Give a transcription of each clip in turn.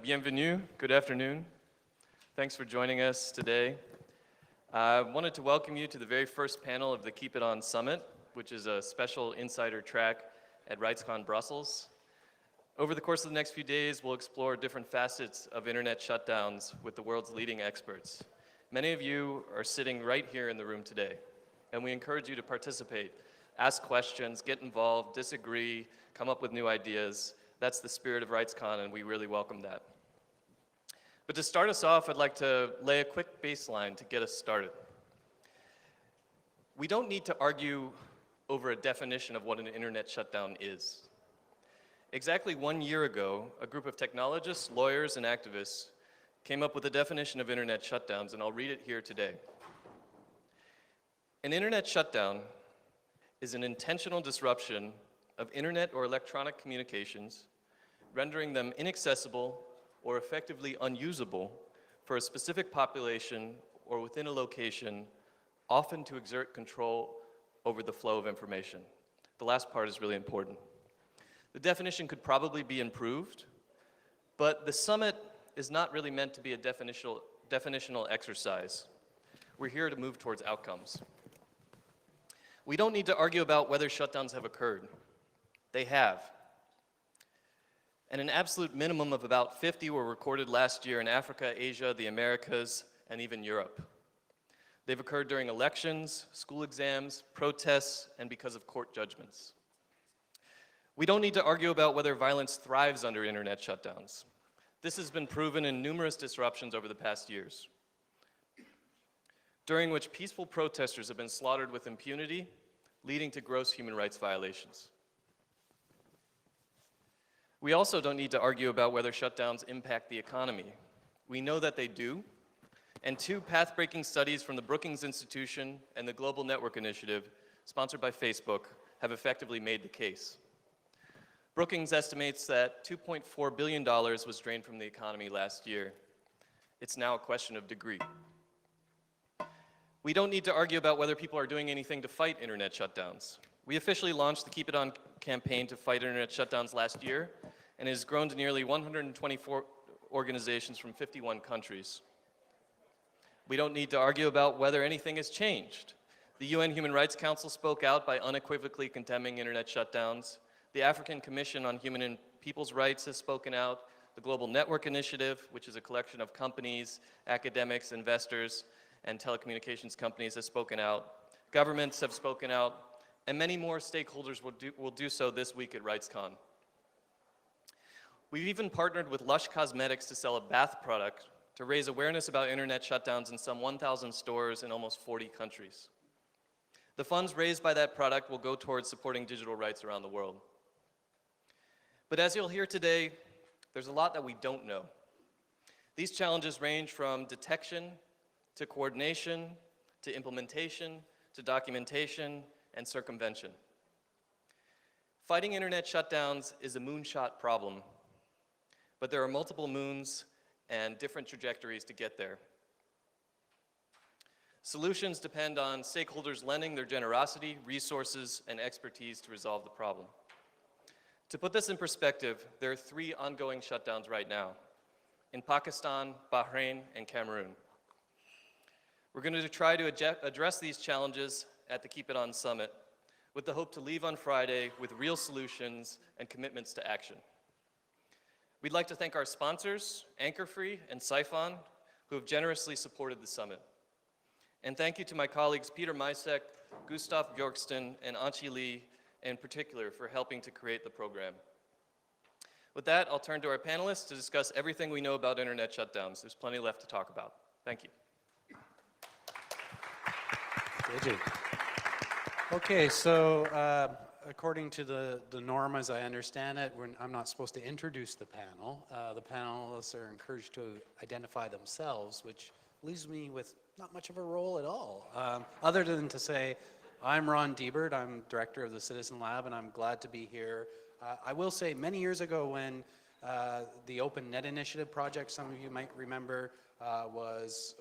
Bienvenue, good afternoon. Thanks for joining us today. I wanted to welcome you to the very first panel of the Keep It On Summit, which is a special insider track at RightsCon Brussels. Over the course of the next few days, we'll explore different facets of internet shutdowns with the world's leading experts. Many of you are sitting right here in the room today, and we encourage you to participate, ask questions, get involved, disagree, come up with new ideas. That's the spirit of RightsCon, and we really welcome that. But to start us off, I'd like to lay a quick baseline to get us started. We don't need to argue over a definition of what an internet shutdown is. Exactly 1 year ago, a group of technologists, lawyers, and activists came up with a definition of internet shutdowns, and I'll read it here today. An internet shutdown is an intentional disruption of internet or electronic communications, rendering them inaccessible or effectively unusable for a specific population or within a location, often to exert control over the flow of information. The last part is really important. The definition could probably be improved, but the summit is not really meant to be a definitional exercise. We're here to move towards outcomes. We don't need to argue about whether shutdowns have occurred. They have. And an absolute minimum of about 50 were recorded last year in Africa, Asia, the Americas, and even Europe. They've occurred during elections, school exams, protests, and because of court judgments. We don't need to argue about whether violence thrives under internet shutdowns. This has been proven in numerous disruptions over the past years, during which peaceful protesters have been slaughtered with impunity, leading to gross human rights violations. We also don't need to argue about whether shutdowns impact the economy. We know that they do, and two path-breaking studies from the Brookings Institution and the Global Network Initiative, sponsored by Facebook, have effectively made the case. Brookings estimates that $2.4 billion was drained from the economy last year. It's now a question of degree. We don't need to argue about whether people are doing anything to fight internet shutdowns. We officially launched the Keep It On campaign to fight internet shutdowns last year, and it has grown to nearly 124 organizations from 51 countries. We don't need to argue about whether anything has changed. The UN Human Rights Council spoke out by unequivocally condemning internet shutdowns. The African Commission on Human and People's Rights has spoken out. The Global Network Initiative, which is a collection of companies, academics, investors, and telecommunications companies, has spoken out. Governments have spoken out. And many more stakeholders will do so this week at RightsCon. We've even partnered with Lush Cosmetics to sell a bath product to raise awareness about internet shutdowns in some 1,000 stores in almost 40 countries. The funds raised by that product will go towards supporting digital rights around the world. But as you'll hear today, there's a lot that we don't know. These challenges range from detection to coordination to implementation to documentation and circumvention. Fighting internet shutdowns is a moonshot problem, but there are multiple moons and different trajectories to get there. Solutions depend on stakeholders lending their generosity, resources, and expertise to resolve the problem. To put this in perspective, there are 3 ongoing shutdowns right now in Pakistan, Bahrain, and Cameroon. We're going to try to address these challenges at the Keep It On Summit with the hope to leave on Friday with real solutions and commitments to action. We'd like to thank our sponsors, Anchor-Free and Siphon, who have generously supported the summit. And thank you to my colleagues Peter Misek, Gustav Bjorkston, and Anchi Lee in particular for helping to create the program. With that, I'll turn to our panelists to discuss everything we know about internet shutdowns. There's plenty left to talk about. Thank you. Okay, so according to the norm as I understand it, I'm not supposed to introduce the panel. The panelists are encouraged to identify themselves, which leaves me with not much of a role at all, other than to say, I'm Ron Diebert, I'm director of the Citizen Lab, and I'm glad to be here. I will say many years ago when the Open Net Initiative project, some of you might remember, was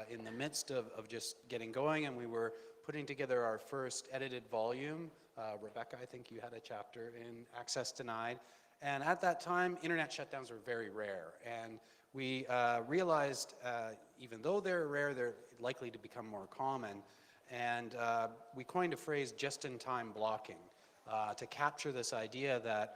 in the midst of just getting going, and we were putting together our first edited volume. Rebecca, I think you had a chapter in Access Denied. And at that time, internet shutdowns were very rare. And we realized, even though they're rare, they're likely to become more common. And we coined a phrase, just-in-time blocking, to capture this idea that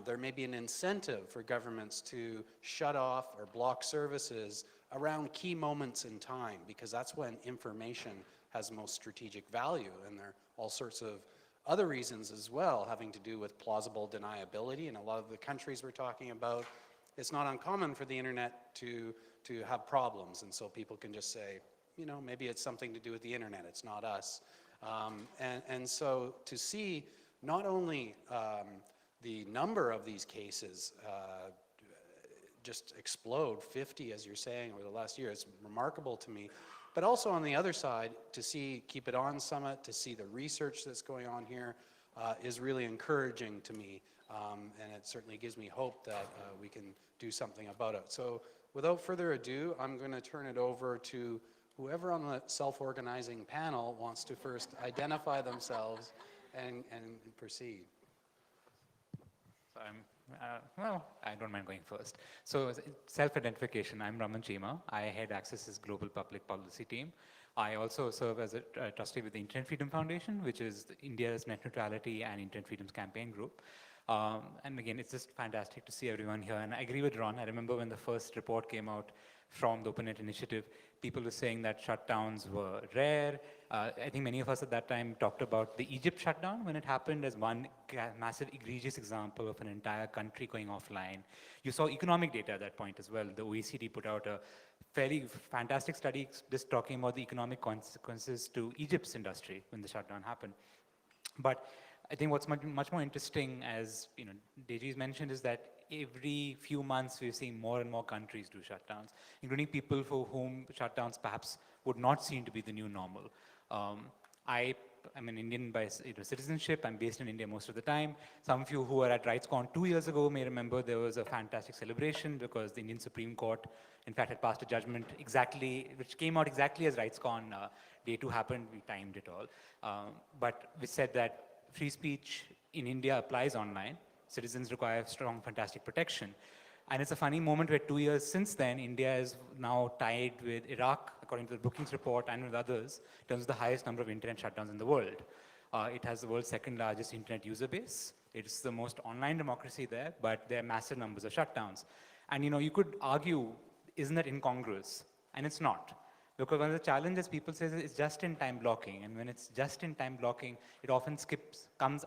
there may be an incentive for governments to shut off or block services around key moments in time, because that's when information has most strategic value. And there are all sorts of other reasons as well, having to do with plausible deniability. In a lot of the countries we're talking about, it's not uncommon for the internet to have problems. And so people can just say, you know, maybe it's something to do with the internet, it's not us. And so to see not only the number of these cases just explode, 50 as you're saying over the last year, it's remarkable to me. But also on the other side, to see Keep It On Summit, to see the research that's going on here is really encouraging to me. And it certainly gives me hope that we can do something about it. So without further ado, I'm going to turn it over to whoever on the self-organizing panel wants to first identify themselves and proceed. So well, I don't mind going first. So self-identification, I'm Raman Chima. I head Access's global public policy team. I also serve as a trustee with the Internet Freedom Foundation, which is India's net neutrality and Internet Freedoms campaign group. And again, it's just fantastic to see everyone here. And I agree with Ron. I remember when the first report came out from the OpenNet initiative, people were saying that shutdowns were rare. I think many of us at that time talked about the Egypt shutdown when it happened as one massive egregious example of an entire country going offline. You saw economic data at that point as well. The OECD put out a fairly fantastic study just talking about the economic consequences to Egypt's industry when the shutdown happened. But I think what's much more interesting, as you know, Deji's mentioned, is that every few months we're seeing more and more countries do shutdowns, including people for whom shutdowns perhaps would not seem to be the new normal. I'm an Indian by citizenship. I'm based in India most of the time. Some of you who were at RightsCon 2 years ago may remember there was a fantastic celebration because the Indian Supreme Court, in fact, had passed a judgment which came out exactly as RightsCon Day 2 happened. We timed it all. But we said that free speech in India applies online. Citizens require strong, fantastic protection. And it's a funny moment where 2 years since then, India is now tied with Iraq, according to the Brookings report, and with others, in terms of the highest number of internet shutdowns in the world. It has the world's second largest internet user base. It's the most online democracy there, but there are massive numbers of shutdowns. And you know, you could argue, isn't that incongruous? And it's not. Because one of the challenges people say is just-in-time blocking. And when it's just-in-time blocking, it often comes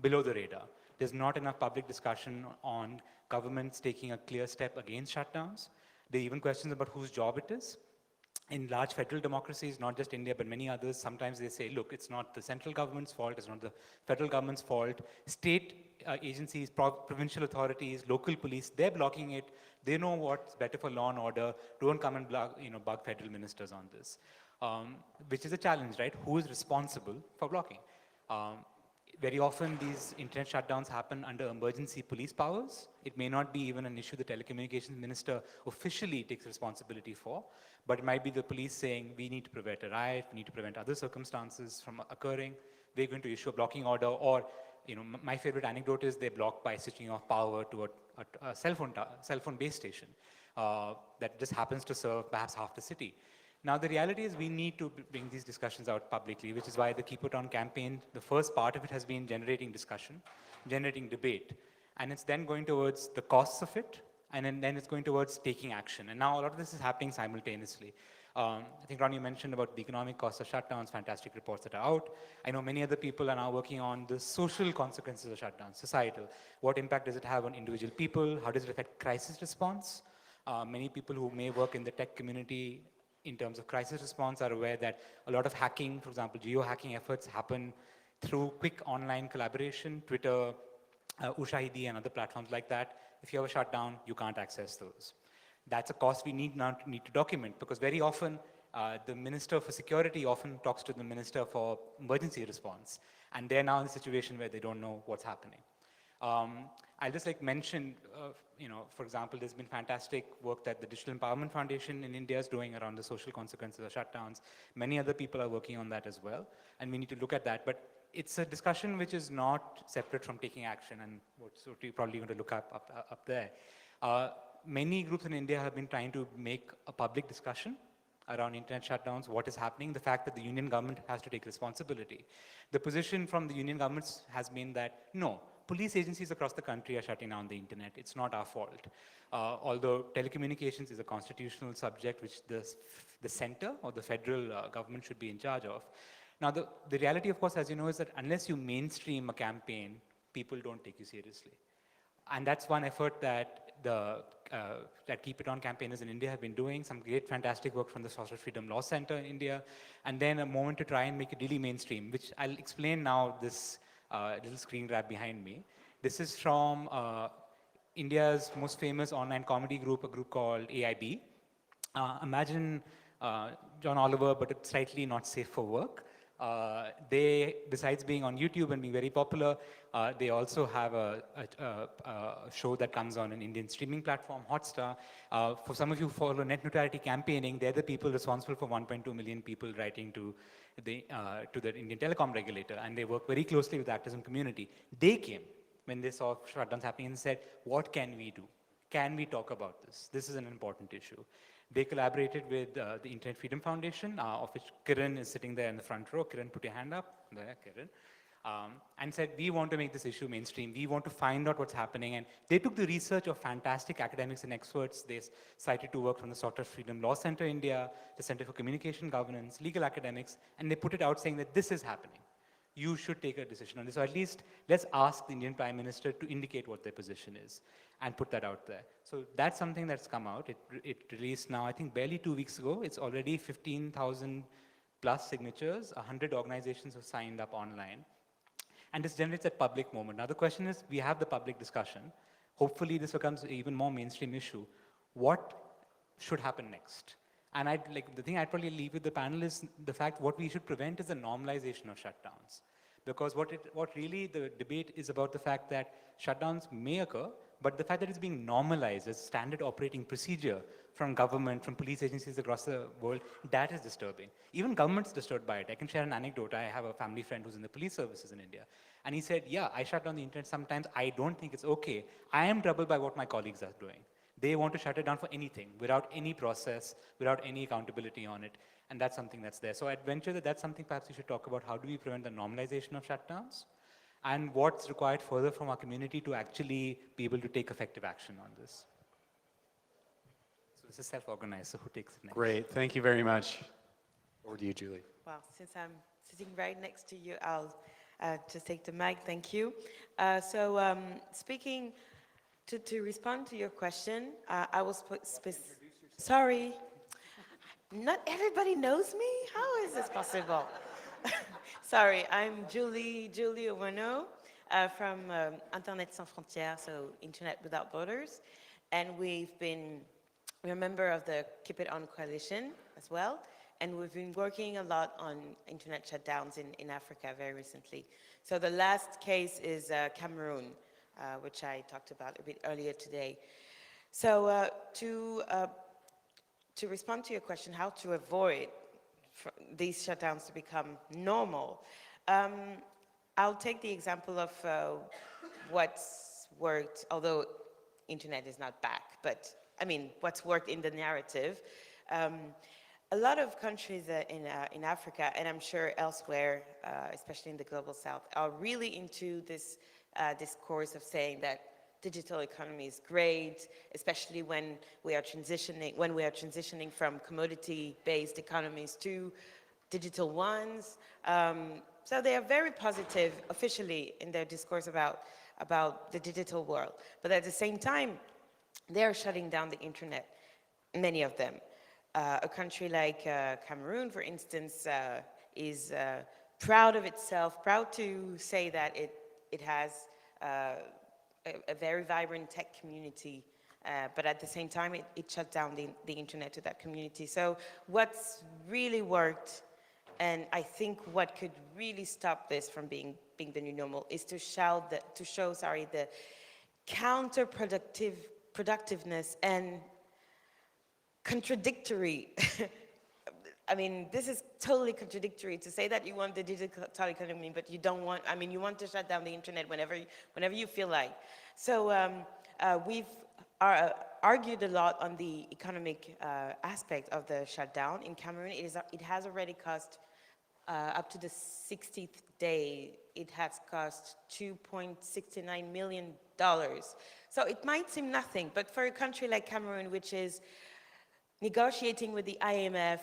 below the radar. There's not enough public discussion on governments taking a clear step against shutdowns. There are even questions about whose job it is. In large federal democracies, not just India, but many others, sometimes they say, look, it's not the central government's fault, it's not the federal government's fault. State agencies, provincial authorities, local police, they're blocking it. They know what's better for law and order. Don't come and bug federal ministers on this, which is a challenge, right? Who is responsible for blocking? Very often these internet shutdowns happen under emergency police powers. It may not be even an issue the telecommunications minister officially takes responsibility for, but it might be the police saying, we need to prevent a riot, we need to prevent other circumstances from occurring. We're going to issue a blocking order, or my favorite anecdote is they block by switching off power to a cell phone base station that just happens to serve perhaps half the city. Now, the reality is we need to bring these discussions out publicly, which is why the Keep It On campaign, the first part of it has been generating discussion, generating debate. And it's then going towards the costs of it, and then it's going towards taking action. And now a lot of this is happening simultaneously. I think, Ron, you mentioned about the economic costs of shutdowns, fantastic reports that are out. I know many other people are now working on the social consequences of shutdowns, societal. What impact does it have on individual people? How does it affect crisis response? Many people who may work in the tech community in terms of crisis response are aware that a lot of hacking, for example, geo-hacking efforts happen through quick online collaboration, Twitter, Ushahidi and other platforms like that. If you have a shutdown, you can't access those. That's a cost we need to document, because very often the Minister for Security often talks to the Minister for Emergency Response, and they're now in a situation where they don't know what's happening. I'll just mention, for example, there's been fantastic work that the Digital Empowerment Foundation in India is doing around the social consequences of shutdowns. Many other people are working on that as well, and we need to look at that. But it's a discussion which is not separate from taking action, and what's what you're probably going to look up there. Many groups in India have been trying to make a public discussion around internet shutdowns, what is happening, the fact that the union government has to take responsibility. The position from the union governments has been that, no, police agencies across the country are shutting down the internet. It's not our fault. Although telecommunications is a constitutional subject which the center or the federal government should be in charge of. Now, the reality, of course, as you know, is that unless you mainstream a campaign, people don't take you seriously. And that's one effort that that Keep It On campaigners in India have been doing, some great, fantastic work from the Social Freedom Law Center in India, and then a moment to try and make it really mainstream, which I'll explain now, this little screen grab behind me. This is from India's most famous online comedy group, a group called AIB. Imagine John Oliver, but it's slightly not safe for work. They, besides being on YouTube and being very popular, they also have a show that comes on an Indian streaming platform, Hotstar. For some of you who follow net neutrality campaigning, they're the people responsible for 1.2 million people writing to the Indian telecom regulator, and they work very closely with the activism community. They came when they saw shutdowns happening and said, what can we do? Can we talk about this? This is an important issue. They collaborated with the Internet Freedom Foundation, of which Kiran is sitting there in the front row. Kiran, put your hand up. There, Kiran. And said, we want to make this issue mainstream. We want to find out what's happening. And they took the research of fantastic academics and experts. They cited to work from the Social Freedom Law Center India, the Center for Communication Governance, legal academics, and they put it out saying that this is happening. You should take a decision on this, or at least let's ask the Indian Prime Minister to indicate what their position is and put that out there. So that's something that's come out. It released now, I think barely 2 weeks ago. It's already 15,000 plus signatures. 100 organizations have signed up online. And this generates a public moment. Now the question is, we have the public discussion. Hopefully this becomes an even more mainstream issue. What should happen next? And the thing I'd probably leave with the panel is the fact what we should prevent is the normalization of shutdowns. Because what really the debate is about the fact that shutdowns may occur, but the fact that it's being normalized as standard operating procedure from government, from police agencies across the world, that is disturbing. Even government's disturbed by it. I can share an anecdote. I have a family friend who's in the police services in India. And he said, yeah, I shut down the internet sometimes. I don't think it's okay. I am troubled by what my colleagues are doing. They want to shut it down for anything, without any process, without any accountability on it. And that's something that's there. So I'd venture that that's something perhaps we should talk about. How do we prevent the normalization of shutdowns? And what's required further from our community to actually be able to take effective action on this? So this is self-organized, so who takes it next? Great, thank you very much. Over to you, Julie. Well, since I'm sitting right next to you, I'll just take the mic, thank you. Speaking, to respond to your question, I was sorry, not everybody knows me? How is this possible? Sorry, I'm Julie Owano from Internet Sans Frontières, so Internet Without Borders. And we've been a member of the Keep It On coalition as well. And we've been working a lot on internet shutdowns in Africa very recently. So the last case is Cameroon, which I talked about a bit earlier today. So to respond to your question, how to avoid these shutdowns to become normal, I'll take the example of what's worked, although internet is not back, but I mean, what's worked in the narrative. A lot of countries in Africa, and I'm sure elsewhere, especially in the global south, are really into this discourse of saying that digital economy is great, especially when we are transitioning from commodity-based economies to digital ones. So they are very positive officially in their discourse about the digital world. But at the same time, they are shutting down the internet, many of them. A country like Cameroon, for instance, is proud of itself, proud to say that it has a very vibrant tech community, but at the same time, it shut down the internet to that community. So what's really worked, and I think what could really stop this from being the new normal, is to show the counterproductiveness and contradictory I mean, this is totally contradictory to say that you want the digital economy, but you don't want, I mean, you want to shut down the internet whenever you feel like. So we've argued a lot on the economic aspect of the shutdown in Cameroon. It has already cost, up to the 60th day, it has cost $2.69 million. So it might seem nothing, but for a country like Cameroon, which is negotiating with the IMF,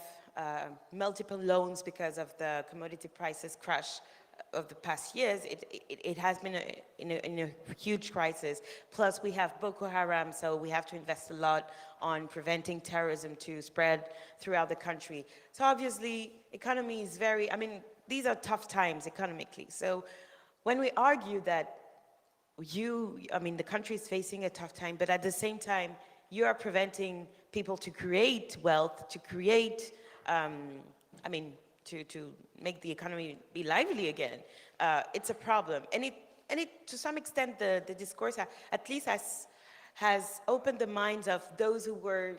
multiple loans because of the commodity prices crash of the past years, it has been in a huge crisis. Plus we have Boko Haram, so we have to invest a lot on preventing terrorism to spread throughout the country. So obviously, economy is very, I mean, these are tough times economically. So when we argue that I mean, the country is facing a tough time, but at the same time, you are preventing people to create wealth, to create, I mean, to make the economy be lively again. It's a problem. And it to some extent, the discourse at least has opened the minds of those who were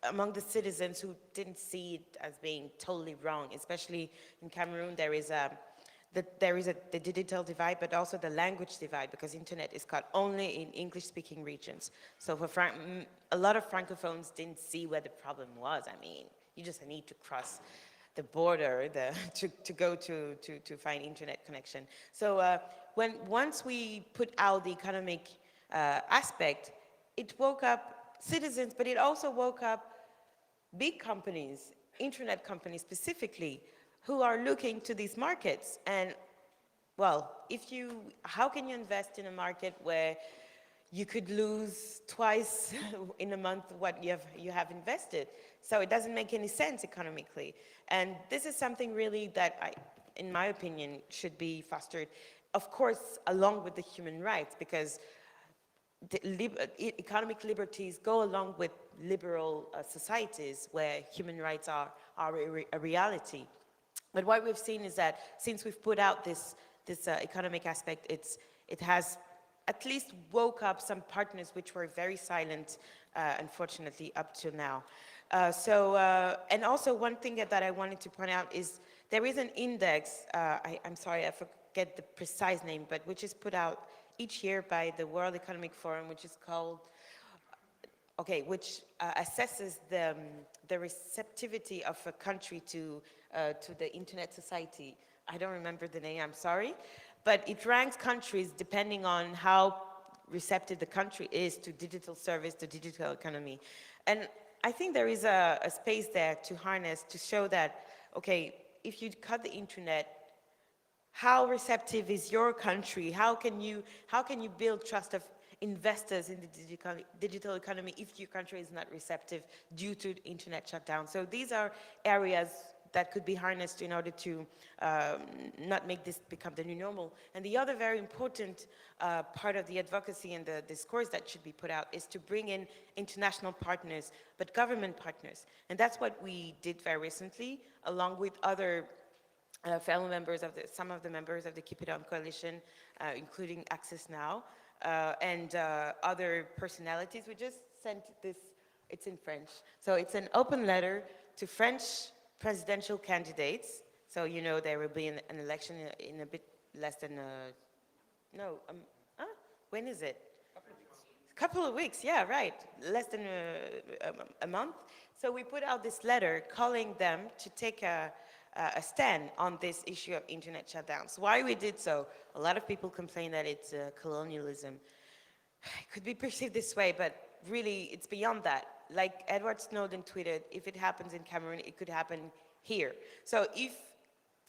among the citizens who didn't see it as being totally wrong. Especially in Cameroon, there is the digital divide, but also the language divide, because internet is caught only in English-speaking regions. So for a lot of francophones didn't see where the problem was. I mean, you just need to cross the border to go to find internet connection. So once we put out the economic aspect, it woke up citizens, but it also woke up big companies, internet companies specifically, who are looking to these markets. And well, how can you invest in a market where you could lose twice in a month what you have invested? So it doesn't make any sense economically. And this is something really that in my opinion, should be fostered, of course, along with the human rights, because economic liberties go along with liberal societies where human rights are a reality. But what we've seen is that since we've put out this economic aspect, it has at least woke up some partners which were very silent, unfortunately, up to now. And also one thing that I wanted to point out is there is an index, I'm sorry, I forget the precise name, but which is put out each year by the World Economic Forum, which is called, which assesses the receptivity of a country to the internet society. I don't remember the name, I'm sorry. But it ranks countries depending on how receptive the country is to digital service, to digital economy. And I think there is a space there to harness, to show that, okay, if you cut the internet, how receptive is your country? How can you build trust of investors in the digital economy if your country is not receptive due to the internet shutdown? So these are areas that could be harnessed in order to not make this become the new normal. And the other very important part of the advocacy and the discourse that should be put out is to bring in international partners, but government partners. And that's what we did very recently, along with other fellow members some of the members of the Keep It On Coalition, including Access Now, and other personalities. We just sent this, it's in French. So it's an open letter to French presidential candidates. So you know there will be an election in a bit less than when is it? Couple of weeks, yeah, right. Less than a month. So we put out this letter calling them to take a stand on this issue of internet shutdowns. Why we did so? A lot of people complain that it's colonialism. It could be perceived this way, but really it's beyond that. Like Edward Snowden tweeted, if it happens in Cameroon, it could happen here. So if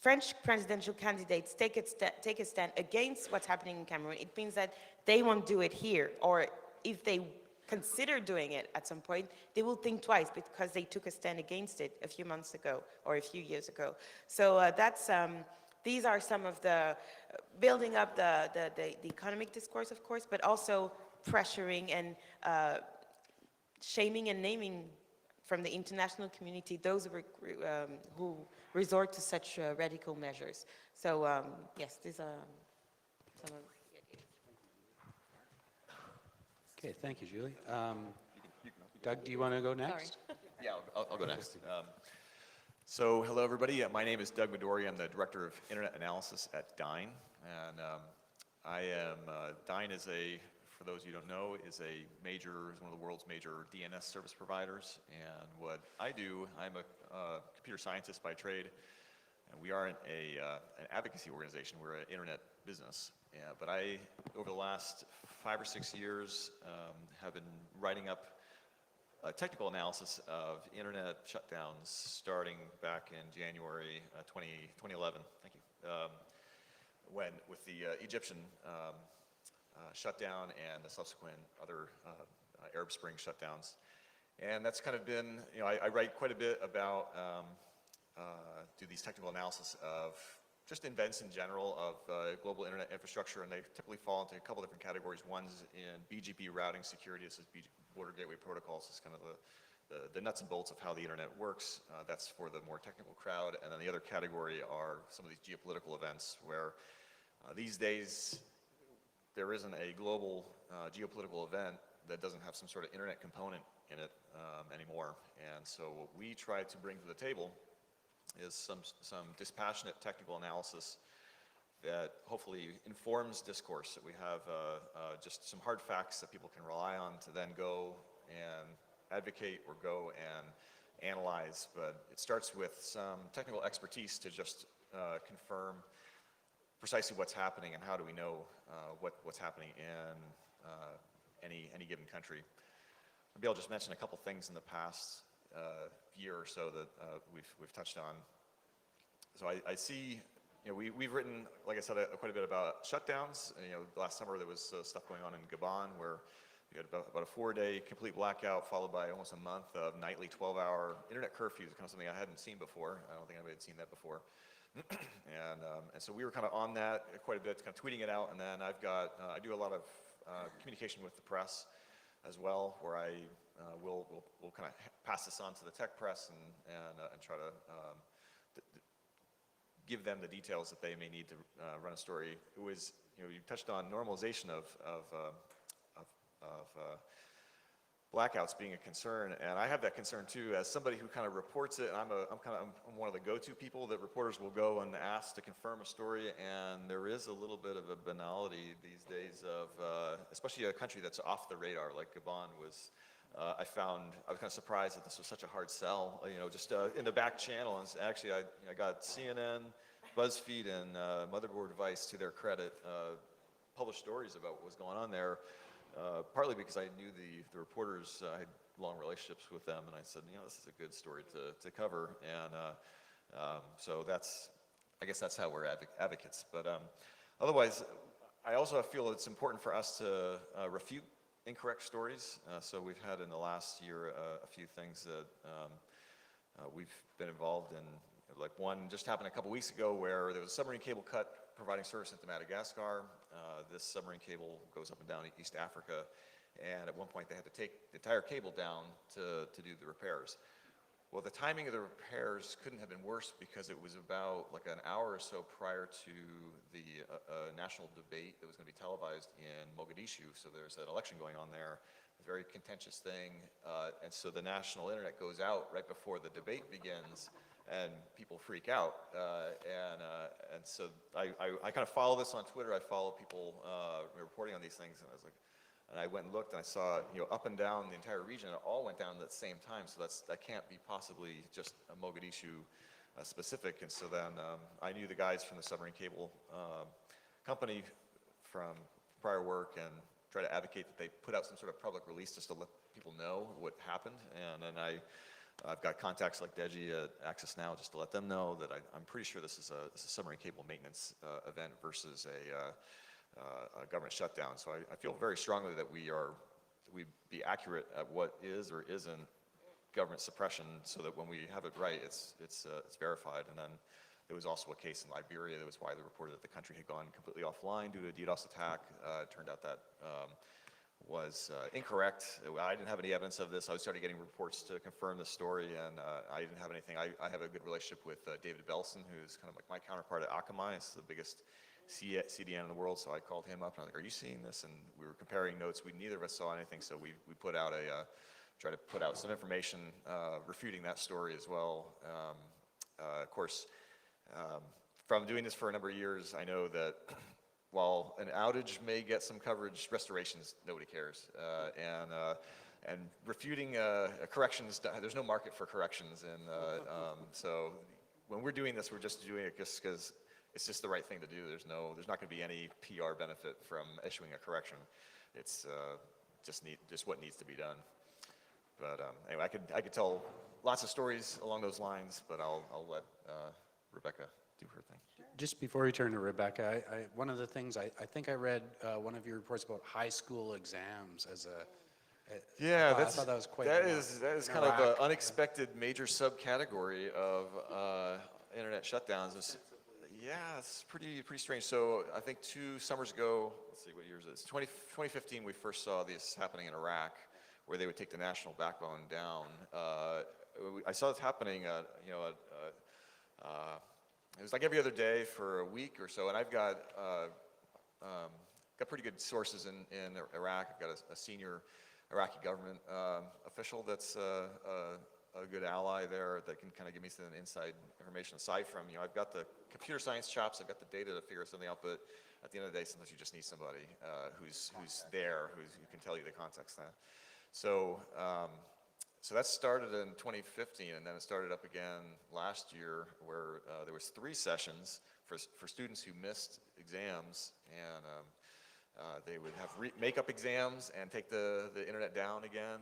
French presidential candidates take a stand against what's happening in Cameroon, it means that they won't do it here. Or if they consider doing it at some point, they will think twice because they took a stand against it a few months ago or a few years ago. So these are some of the building up the economic discourse, of course, but also pressuring and shaming and naming from the international community those who resort to such radical measures. So yes, these are some of the ideas. Okay, thank you, Julie. Doug, do you want to go next? Yeah, I'll go next. So, hello everybody. My name is Doug Midori. I'm the Director of Internet Analysis at Dyn. And Dyn is for those of you who don't know, is one of the world's major DNS service providers. And what I do, I'm a computer scientist by trade, and we are an advocacy organization. We're an internet business. Yeah, but over the last 5 or 6 years, have been writing up a technical analysis of internet shutdowns starting back in January 2011. Thank you. With the Egyptian shutdown and the subsequent other Arab Spring shutdowns. And that's kind of been, I write quite a bit about, do these technical analysis of just events in general of global internet infrastructure, and they typically fall into a couple different categories. One's in BGP routing security. This is Border Gateway Protocols. This is kind of the nuts and bolts of how the internet works. That's for the more technical crowd. And then the other category are some of these geopolitical events where these days there isn't a global geopolitical event that doesn't have some sort of internet component in it anymore. And so what we try to bring to the table is some dispassionate technical analysis that hopefully informs discourse, that we have just some hard facts that people can rely on to then go and advocate or go and analyze. But it starts with some technical expertise to just confirm precisely what's happening and how do we know what's happening in any given country. Maybe I'll just mention a couple things in the past year or so that we've touched on. So I see, we've written, like I said, quite a bit about shutdowns. Last summer there was stuff going on in Gabon where we had about a 4-day complete blackout followed by almost a month of nightly 12-hour internet curfews, kind of something I hadn't seen before. I don't think anybody had seen that before. And so we were kind of on that quite a bit, kind of tweeting it out. And then I do a lot of communication with the press as well, where I will kind of pass this on to the tech press and try to give them the details that they may need to run a story. It was, you touched on normalization of blackouts being a concern, and I have that concern too. As somebody who kind of reports it, I'm one of the go-to people that reporters will go and ask to confirm a story, and there is a little bit of a banality these days of, especially a country that's off the radar, like Gabon was. I was kind of surprised that this was such a hard sell, just in the back channel. And actually, I got CNN, BuzzFeed, and Motherboard Device, to their credit, published stories about what was going on there. Partly because I knew the reporters, I had long relationships with them, and I said, this is a good story to cover. And so I guess that's how we're advocates. But otherwise, I also feel it's important for us to refute incorrect stories. So we've had in the last year a few things that we've been involved in. Like one just happened a couple weeks ago where there was a submarine cable cut providing service into Madagascar. This submarine cable goes up and down East Africa, and at one point they had to take the entire cable down to do the repairs. Well, the timing of the repairs couldn't have been worse because it was about like an hour or so prior to the national debate that was going to be televised in Mogadishu. So there's an election going on there, a very contentious thing, and so the national internet goes out right before the debate begins, and people freak out. And so I kind of follow this on Twitter. I follow people reporting on these things, and I went and looked, and I saw, up and down the entire region, it all went down at the same time. So that can't be possibly just a Mogadishu specific. And so then I knew the guys from the submarine cable company from prior work, and try to advocate that they put out some sort of public release just to let people know what happened. And then I've got contacts like Deji at Access Now just to let them know that I'm pretty sure this is a submarine cable maintenance event versus a government shutdown. So I feel very strongly that we be accurate at what is or isn't government suppression, so that when we have it right, it's verified. And then there was also a case in Liberia that was widely reported that the country had gone completely offline due to a DDoS attack. It turned out that was incorrect. I didn't have any evidence of this. I started getting reports to confirm the story, and I didn't have anything. I have a good relationship with David Belson, who's kind of like my counterpart at Akamai. It's the biggest CDN in the world, so I called him up and I was like, "Are you seeing this?" And we were comparing notes. Neither of us saw anything, so we put out tried to put out some information refuting that story as well. of course, from doing this for a number of years, I know that while an outage may get some coverage, restorations, nobody cares. And refuting corrections, there's no market for corrections. And so when we're doing this, we're just doing it just because it's just the right thing to do. There's not going to be any PR benefit from issuing a correction. It's just what needs to be done. But anyway, I could tell lots of stories along those lines, but I'll let Rebecca do her thing. Just before we turn to Rebecca, one of the things I think I read one of your reports about high school exams as a. Yeah, I thought that was quite. that is kind of Iraq. an unexpected major subcategory of internet shutdowns. Yeah, it's pretty strange. So I think 2 summers ago, let's see what year is it? 2015, we first saw this happening in Iraq, where they would take the national backbone down. I saw this happening, it was like every other day for a week or so, and I've got pretty good sources in Iraq. I've got a senior Iraqi government official that's a good ally there that can kind of give me some inside information aside from, I've got the computer science chops, I've got the data to figure something out, but at the end of the day, sometimes you just need somebody who's there, who can tell you the context of that. So that started in 2015, and then it started up again last year, where there was 3 sessions for students who missed exams, and they would have make-up exams and take the internet down again.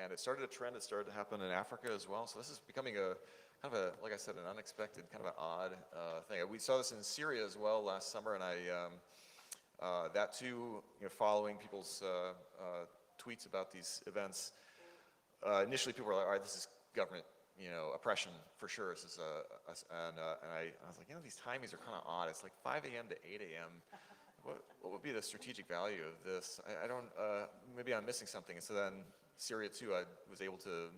And it started a trend that started to happen in Africa as well. So this is becoming a kind of like I said, an unexpected, kind of an odd thing. We saw this in Syria as well last summer, and that too, following people's tweets about these events. Initially, people were like, all right, this is government, oppression for sure. This is and I was like, these timings are kind of odd. It's like 5 a.m. to 8 a.m. What would be the strategic value of this? I don't, maybe I'm missing something. And so then Syria too, I was able to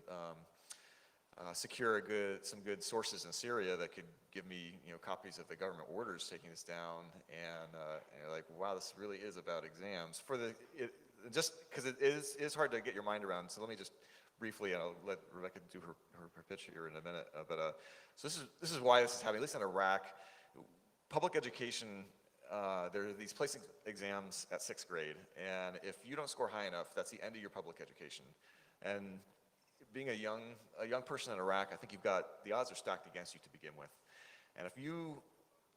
secure some good sources in Syria that could give me, copies of the government orders taking this down. And you're like, wow, this really is about exams. Just because it is hard to get your mind around. So let me just briefly, and I'll let Rebecca do her pitch here in a minute. So this is why this is happening. At least in Iraq, public education. There are these placing exams at 6th grade, and if you don't score high enough, that's the end of your public education. And being a young person in Iraq, I think the odds are stacked against you to begin with. And if you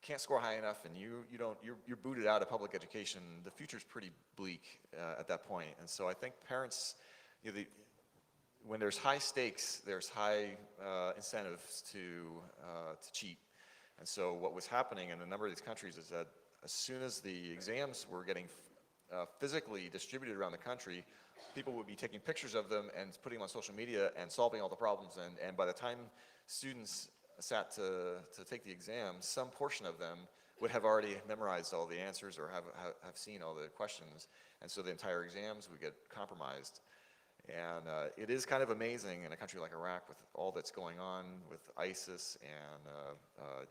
can't score high enough and you're booted out of public education, the future's pretty bleak at that point. And so I think parents, when there's high stakes, there's high incentives to cheat. And so what was happening in a number of these countries is that as soon as the exams were getting physically distributed around the country, people would be taking pictures of them and putting them on social media and solving all the problems. And by the time students sat to take the exams, some portion of them would have already memorized all the answers or have seen all the questions. And so the entire exams would get compromised. And it is kind of amazing in a country like Iraq with all that's going on with ISIS and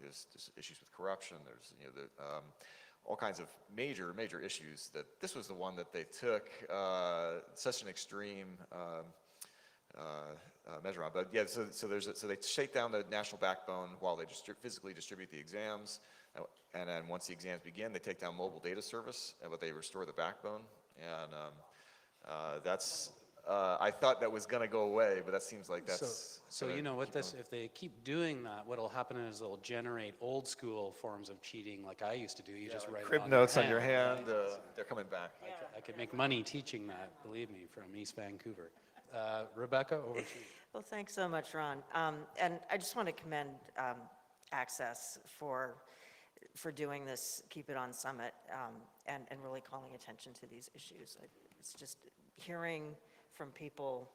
there's issues with corruption. There's all kinds of major issues. That this was the one that they took such an extreme measure on. But yeah, so they shake down the national backbone while they physically distribute the exams, and then once the exams begin, they take down mobile data service, but they restore the backbone, and that's. I thought that was going to go away, but that seems like that's. So if they keep doing that, what'll happen is they'll generate old school forms of cheating, like I used to do. You just write crib it notes on your hand. They're coming back. I could make money teaching that, believe me, from East Vancouver. Rebecca, over to you. Well, thanks so much, Ron. And I just want to commend Access for doing this Keep It On Summit and really calling attention to these issues. It's just hearing from people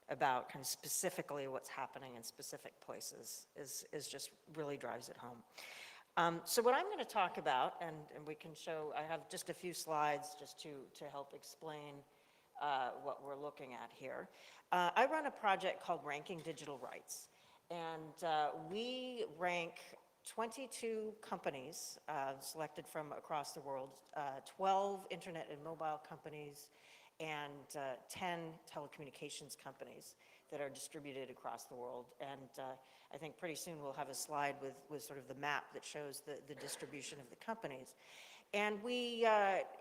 about kind of specifically what's happening in specific places is just really drives it home. So what I'm going to talk about, and we can show, I have just a few slides just to help explain what we're looking at here. I run a project called Ranking Digital Rights, and we rank 22 companies selected from across the world, 12 internet and mobile companies, and 10 telecommunications companies that are distributed across the world. And I think pretty soon we'll have a slide with sort of the map that shows the distribution of the companies. And we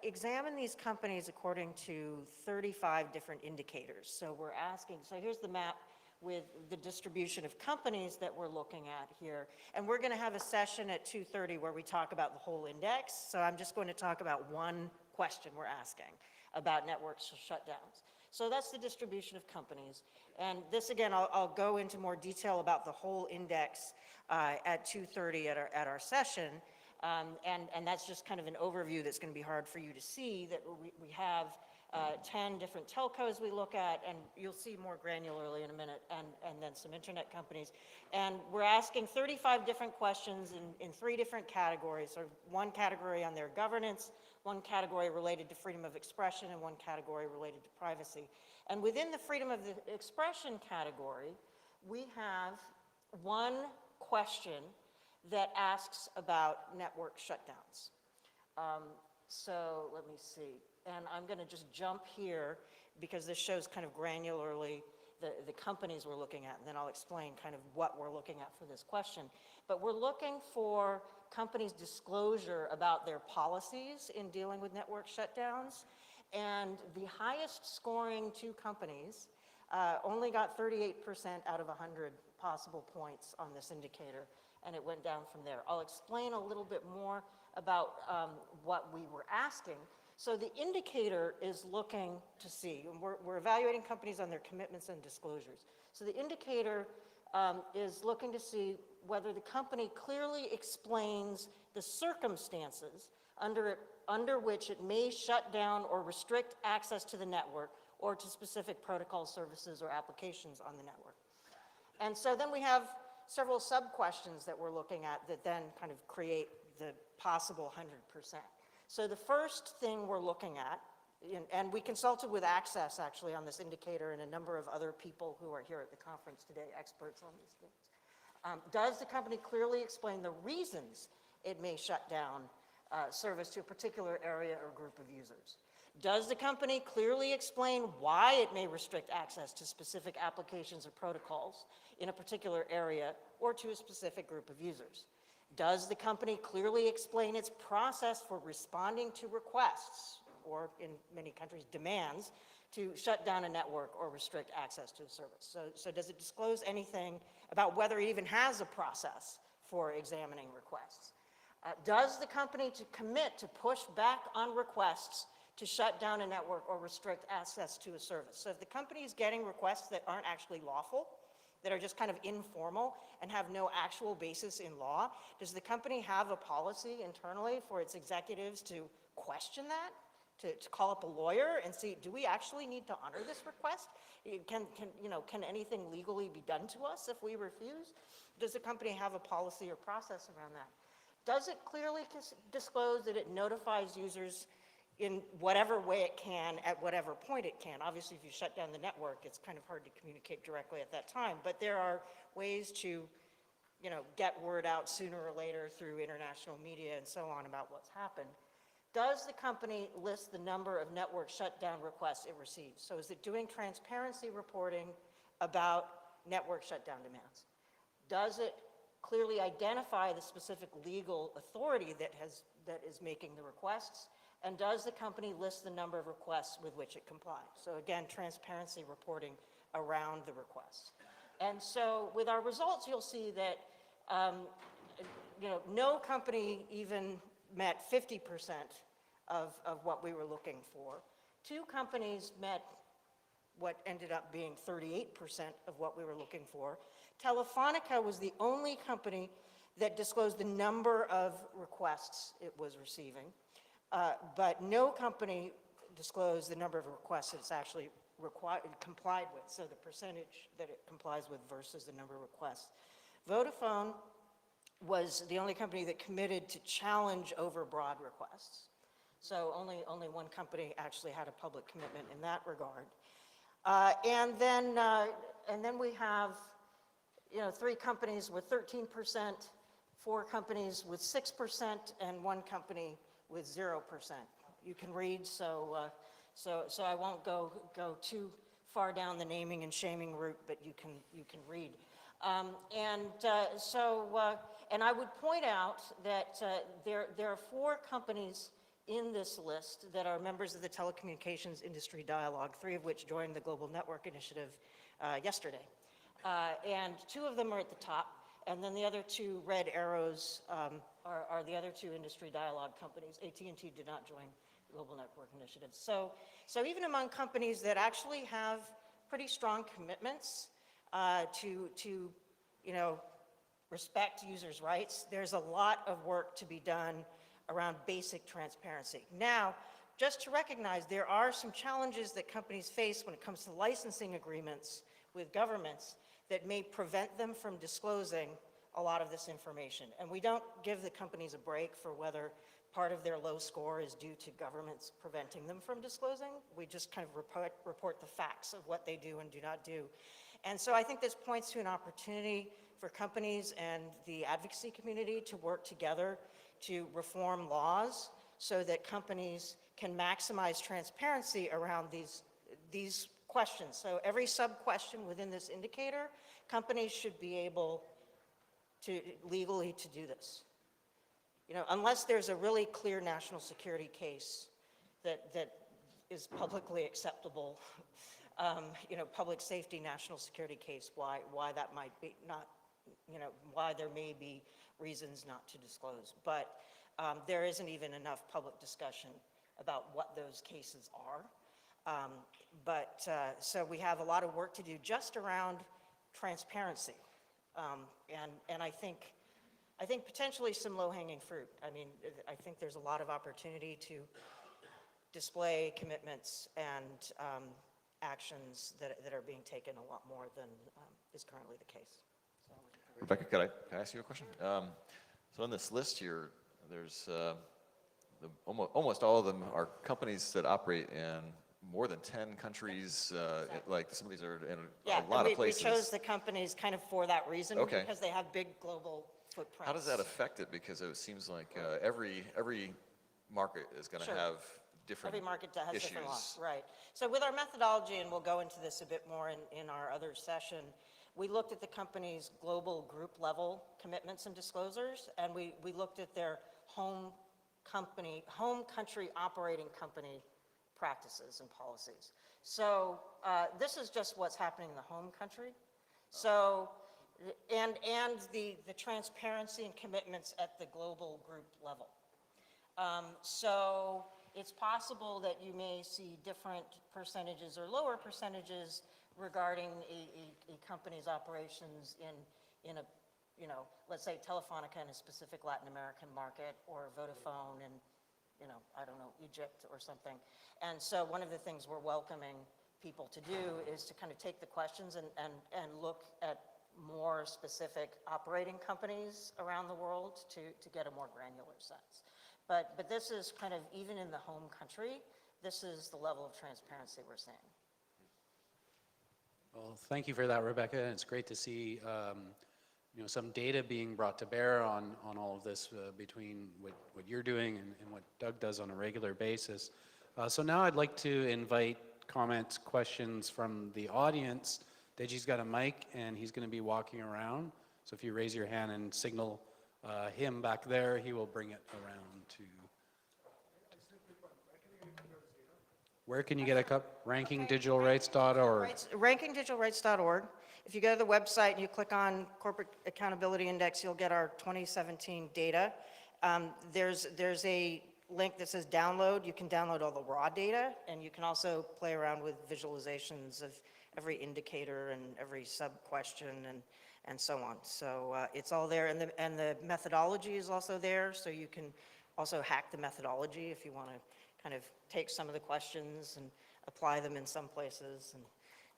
examine these companies according to 35 different indicators. So we're asking, so here's the map with the distribution of companies that we're looking at here. And we're going to have a session at 2:30 where we talk about the whole index. So I'm just going to talk about one question we're asking about network shutdowns. So that's the distribution of companies. And this, again, I'll go into more detail about the whole index at 2:30 at our session. And that's just kind of an overview that's going to be hard for you to see, that we have 10 different telcos we look at, and you'll see more granularly in a minute, and then some internet companies. And we're asking 35 different questions in 3 different categories, sort of one category on their governance, one category related to freedom of expression, and one category related to privacy. And within the freedom of the expression category, we have one question that asks about network shutdowns. So let me see. And I'm going to just jump here because this shows kind of granularly the companies we're looking at, and then I'll explain kind of what we're looking at for this question. But we're looking for companies' disclosure about their policies in dealing with network shutdowns. And the highest scoring 2 companies only got 38% out of 100 possible points on this indicator, and it went down from there. I'll explain a little bit more about what we were asking. So the indicator is looking to see, and we're evaluating companies on their commitments and disclosures. So the indicator is looking to see whether the company clearly explains the circumstances under which it may shut down or restrict access to the network or to specific protocol services or applications on the network. And so then we have several sub-questions that we're looking at that then kind of create the possible 100%. So the first thing we're looking at, and we consulted with Access actually on this indicator and a number of other people who are here at the conference today, experts on these things. Does the company clearly explain the reasons it may shut down service to a particular area or group of users? Does the company clearly explain why it may restrict access to specific applications or protocols in a particular area or to a specific group of users? Does the company clearly explain its process for responding to requests, or in many countries, demands, to shut down a network or restrict access to a service? So does it disclose anything about whether it even has a process for examining requests? Does the company commit to push back on requests to shut down a network or restrict access to a service? So if the company is getting requests that aren't actually lawful, that are just kind of informal and have no actual basis in law, does the company have a policy internally for its executives to question that, to call up a lawyer and see, do we actually need to honor this request? Can anything legally be done to us if we refuse? Does the company have a policy or process around that? Does it clearly disclose that it notifies users in whatever way it can, at whatever point it can? Obviously, if you shut down the network, it's kind of hard to communicate directly at that time, but there are ways to, get word out sooner or later through international media and so on about what's happened. Does the company list the number of network shutdown requests it receives? So is it doing transparency reporting about network shutdown demands? Does it clearly identify the specific legal authority that is making the requests? And does the company list the number of requests with which it complies? So again, transparency reporting around the requests. And so with our results, you'll see that no company even met 50% of what we were looking for. 2 companies met what ended up being 38% of what we were looking for. Telefonica was the only company that disclosed the number of requests it was receiving. But no company disclosed the number of requests it's actually complied with, so the percentage that it complies with versus the number of requests. Vodafone was the only company that committed to challenge overbroad requests. So only one company actually had a public commitment in that regard. And then we have 3 companies with 13%, 4 companies with 6%, and 1 company with 0%. You can read, so I won't go too far down the naming and shaming route, but you can read. And I would point out that there are 4 companies in this list that are members of the telecommunications industry dialogue, 3 of which joined the Global Network Initiative yesterday. And 2 of them are at the top, and then the other 2 red arrows are the other 2 industry dialogue companies. AT&T did not join the Global Network Initiative. So even among companies that actually have pretty strong commitments to respect users' rights, there's a lot of work to be done around basic transparency. Now, just to recognize, there are some challenges that companies face when it comes to licensing agreements with governments that may prevent them from disclosing a lot of this information. And we don't give the companies a break for whether part of their low score is due to governments preventing them from disclosing. We just kind of report the facts of what they do and do not do. And so I think this points to an opportunity for companies and the advocacy community to work together to reform laws so that companies can maximize transparency around these questions. So every sub-question within this indicator, companies should be able to legally to do this. Unless there's a really clear national security case that is publicly acceptable, public safety national security case, why that might be not, why there may be reasons not to disclose. But there isn't even enough public discussion about what those cases are. So we have a lot of work to do just around transparency. And I think potentially some low-hanging fruit. I mean, I think there's a lot of opportunity to display commitments and actions that are being taken a lot more than is currently the case. So. Rebecca, can I ask you a question? So on this list here, there's almost all of them are companies that operate in more than 10 countries. Exactly. Like some of these are in Yeah, a lot of places. We chose the companies kind of for that reason, Okay. because they have big global footprints. How does that affect it? Because it seems like every market is going to Sure. have different Every market has issues. different laws, right. So with our methodology, and we'll go into this a bit more in our other session, we looked at the company's global group level commitments and disclosures, and we looked at their home country operating company practices and policies. So this is just what's happening in the home country. So, and the transparency and commitments at the global group level. So it's possible that you may see different percentages or lower percentages regarding a company's operations in a, let's say Telefonica in a specific Latin American market, or Vodafone in, I don't know, Egypt or something. And so one of the things we're welcoming people to do is to kind of take the questions and look at more specific operating companies around the world to get a more granular sense. But this is kind of, even in the home country, this is the level of transparency we're seeing. Well, thank you for that, Rebecca. It's great to see some data being brought to bear on all of this between what you're doing and what Doug does on a regular basis. So now I'd like to invite comments, questions from the audience. Deji's got a mic and he's going to be walking around. So if you raise your hand and signal him back there, he will bring it around to. Where can you get a cup? RankingDigitalRights.org. RankingDigitalRights.org. If you go to the website and you click on Corporate Accountability Index, you'll get our 2017 data. There's a link that says download. You can download all the raw data, and you can also play around with visualizations of every indicator and every sub-question and so on. So it's all there, and the methodology is also there, so you can also hack the methodology if you want to kind of take some of the questions and apply them in some places and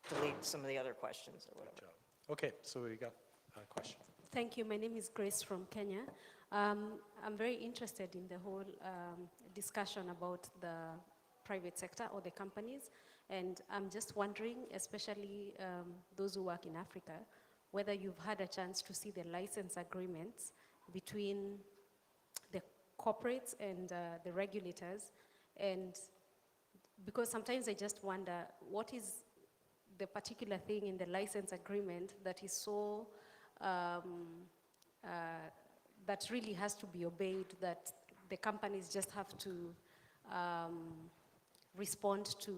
delete some of the other questions or whatever. Okay, so we got a question. Thank you. My name is Grace from Kenya. I'm very interested in the whole discussion about the private sector or the companies. And I'm just wondering, especially those who work in Africa, whether you've had a chance to see the license agreements between the corporates and the regulators. And because sometimes I just wonder, what is the particular thing in the license agreement that is so, that really has to be obeyed, that the companies just have to respond to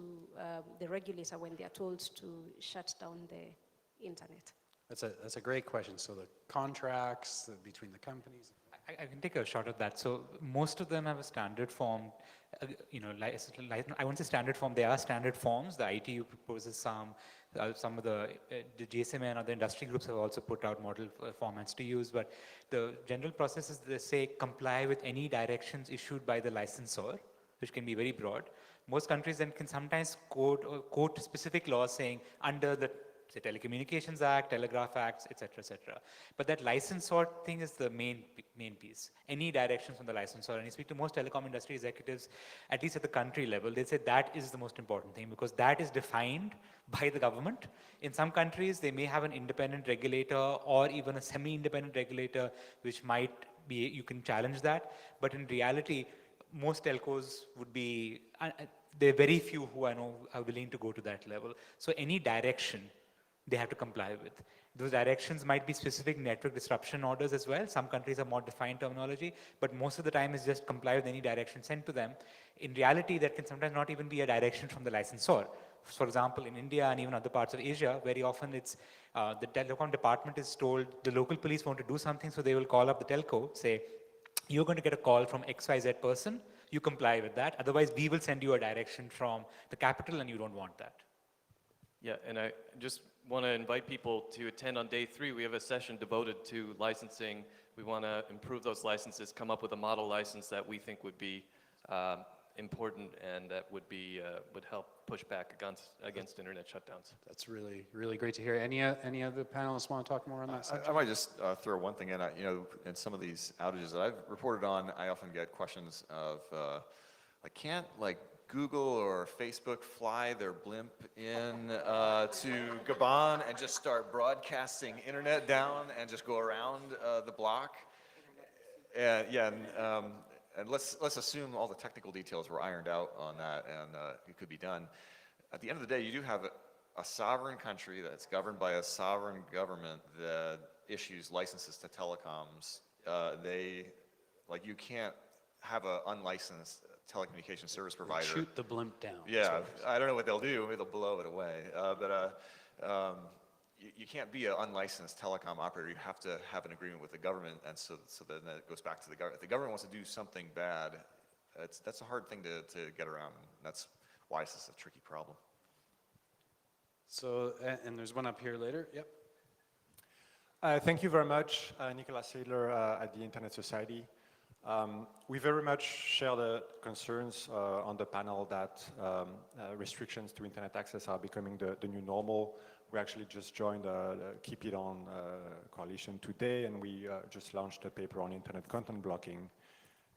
the regulator when they are told to shut down the internet? That's a great question. So the contracts between the companies. I can take a shot at that. So most of them have a standard form, I won't say standard form, they are standard forms. The ITU proposes some of the GSMA and other industry groups have also put out model formats to use, but the general process is they say comply with any directions issued by the licensor, which can be very broad. Most countries then can sometimes quote specific laws saying under the say Telecommunications Act, Telegraph Acts, etc., etc. But that licensor thing is the main piece. Any directions from the licensor, and you speak to most telecom industry executives, at least at the country level, they say that is the most important thing because that is defined by the government. In some countries, they may have an independent regulator or even a semi-independent regulator, which might be, you can challenge that. But in reality, most telcos would be, there are very few who I know are willing to go to that level. So any direction they have to comply with. Those directions might be specific network disruption orders as well. Some countries have more defined terminology, but most of the time is just comply with any direction sent to them. In reality, that can sometimes not even be a direction from the licensor. For example, in India and even other parts of Asia, very often it's the telecom department is told the local police want to do something, so they will call up the telco, say, you're going to get a call from XYZ person, you comply with that, otherwise we will send you a direction from the capital and you don't want that. Yeah, and I just want to invite people to attend on day 3. We have a session devoted to licensing. We want to improve those licenses, come up with a model license that we think would be important and that would be would help push back against internet shutdowns. That's really, really great to hear. Any of the panelists want to talk more on that subject? I might just throw one thing in. In some of these outages that I've reported on, I often get questions of, can't Google or Facebook fly their blimp in to Gabon and just start broadcasting internet down and just go around the block? And let's assume all the technical details were ironed out on that and it could be done. At the end of the day, you do have a sovereign country that's governed by a sovereign government that issues licenses to telecoms. You can't have an unlicensed telecommunications service provider. Shoot the blimp down. Yeah, I don't know what they'll do. Maybe they'll blow it away. You can't be an unlicensed telecom operator. You have to have an agreement with the government, and so then it goes back to the government. If the government wants to do something bad, that's a hard thing to get around. And that's why this is a tricky problem. So, and there's one up here later. Yep. Thank you very much, Nicolas Sadler at the Internet Society. We very much share the concerns on the panel that restrictions to internet access are becoming the new normal. We actually just joined the Keep It On coalition today, and we just launched a paper on internet content blocking.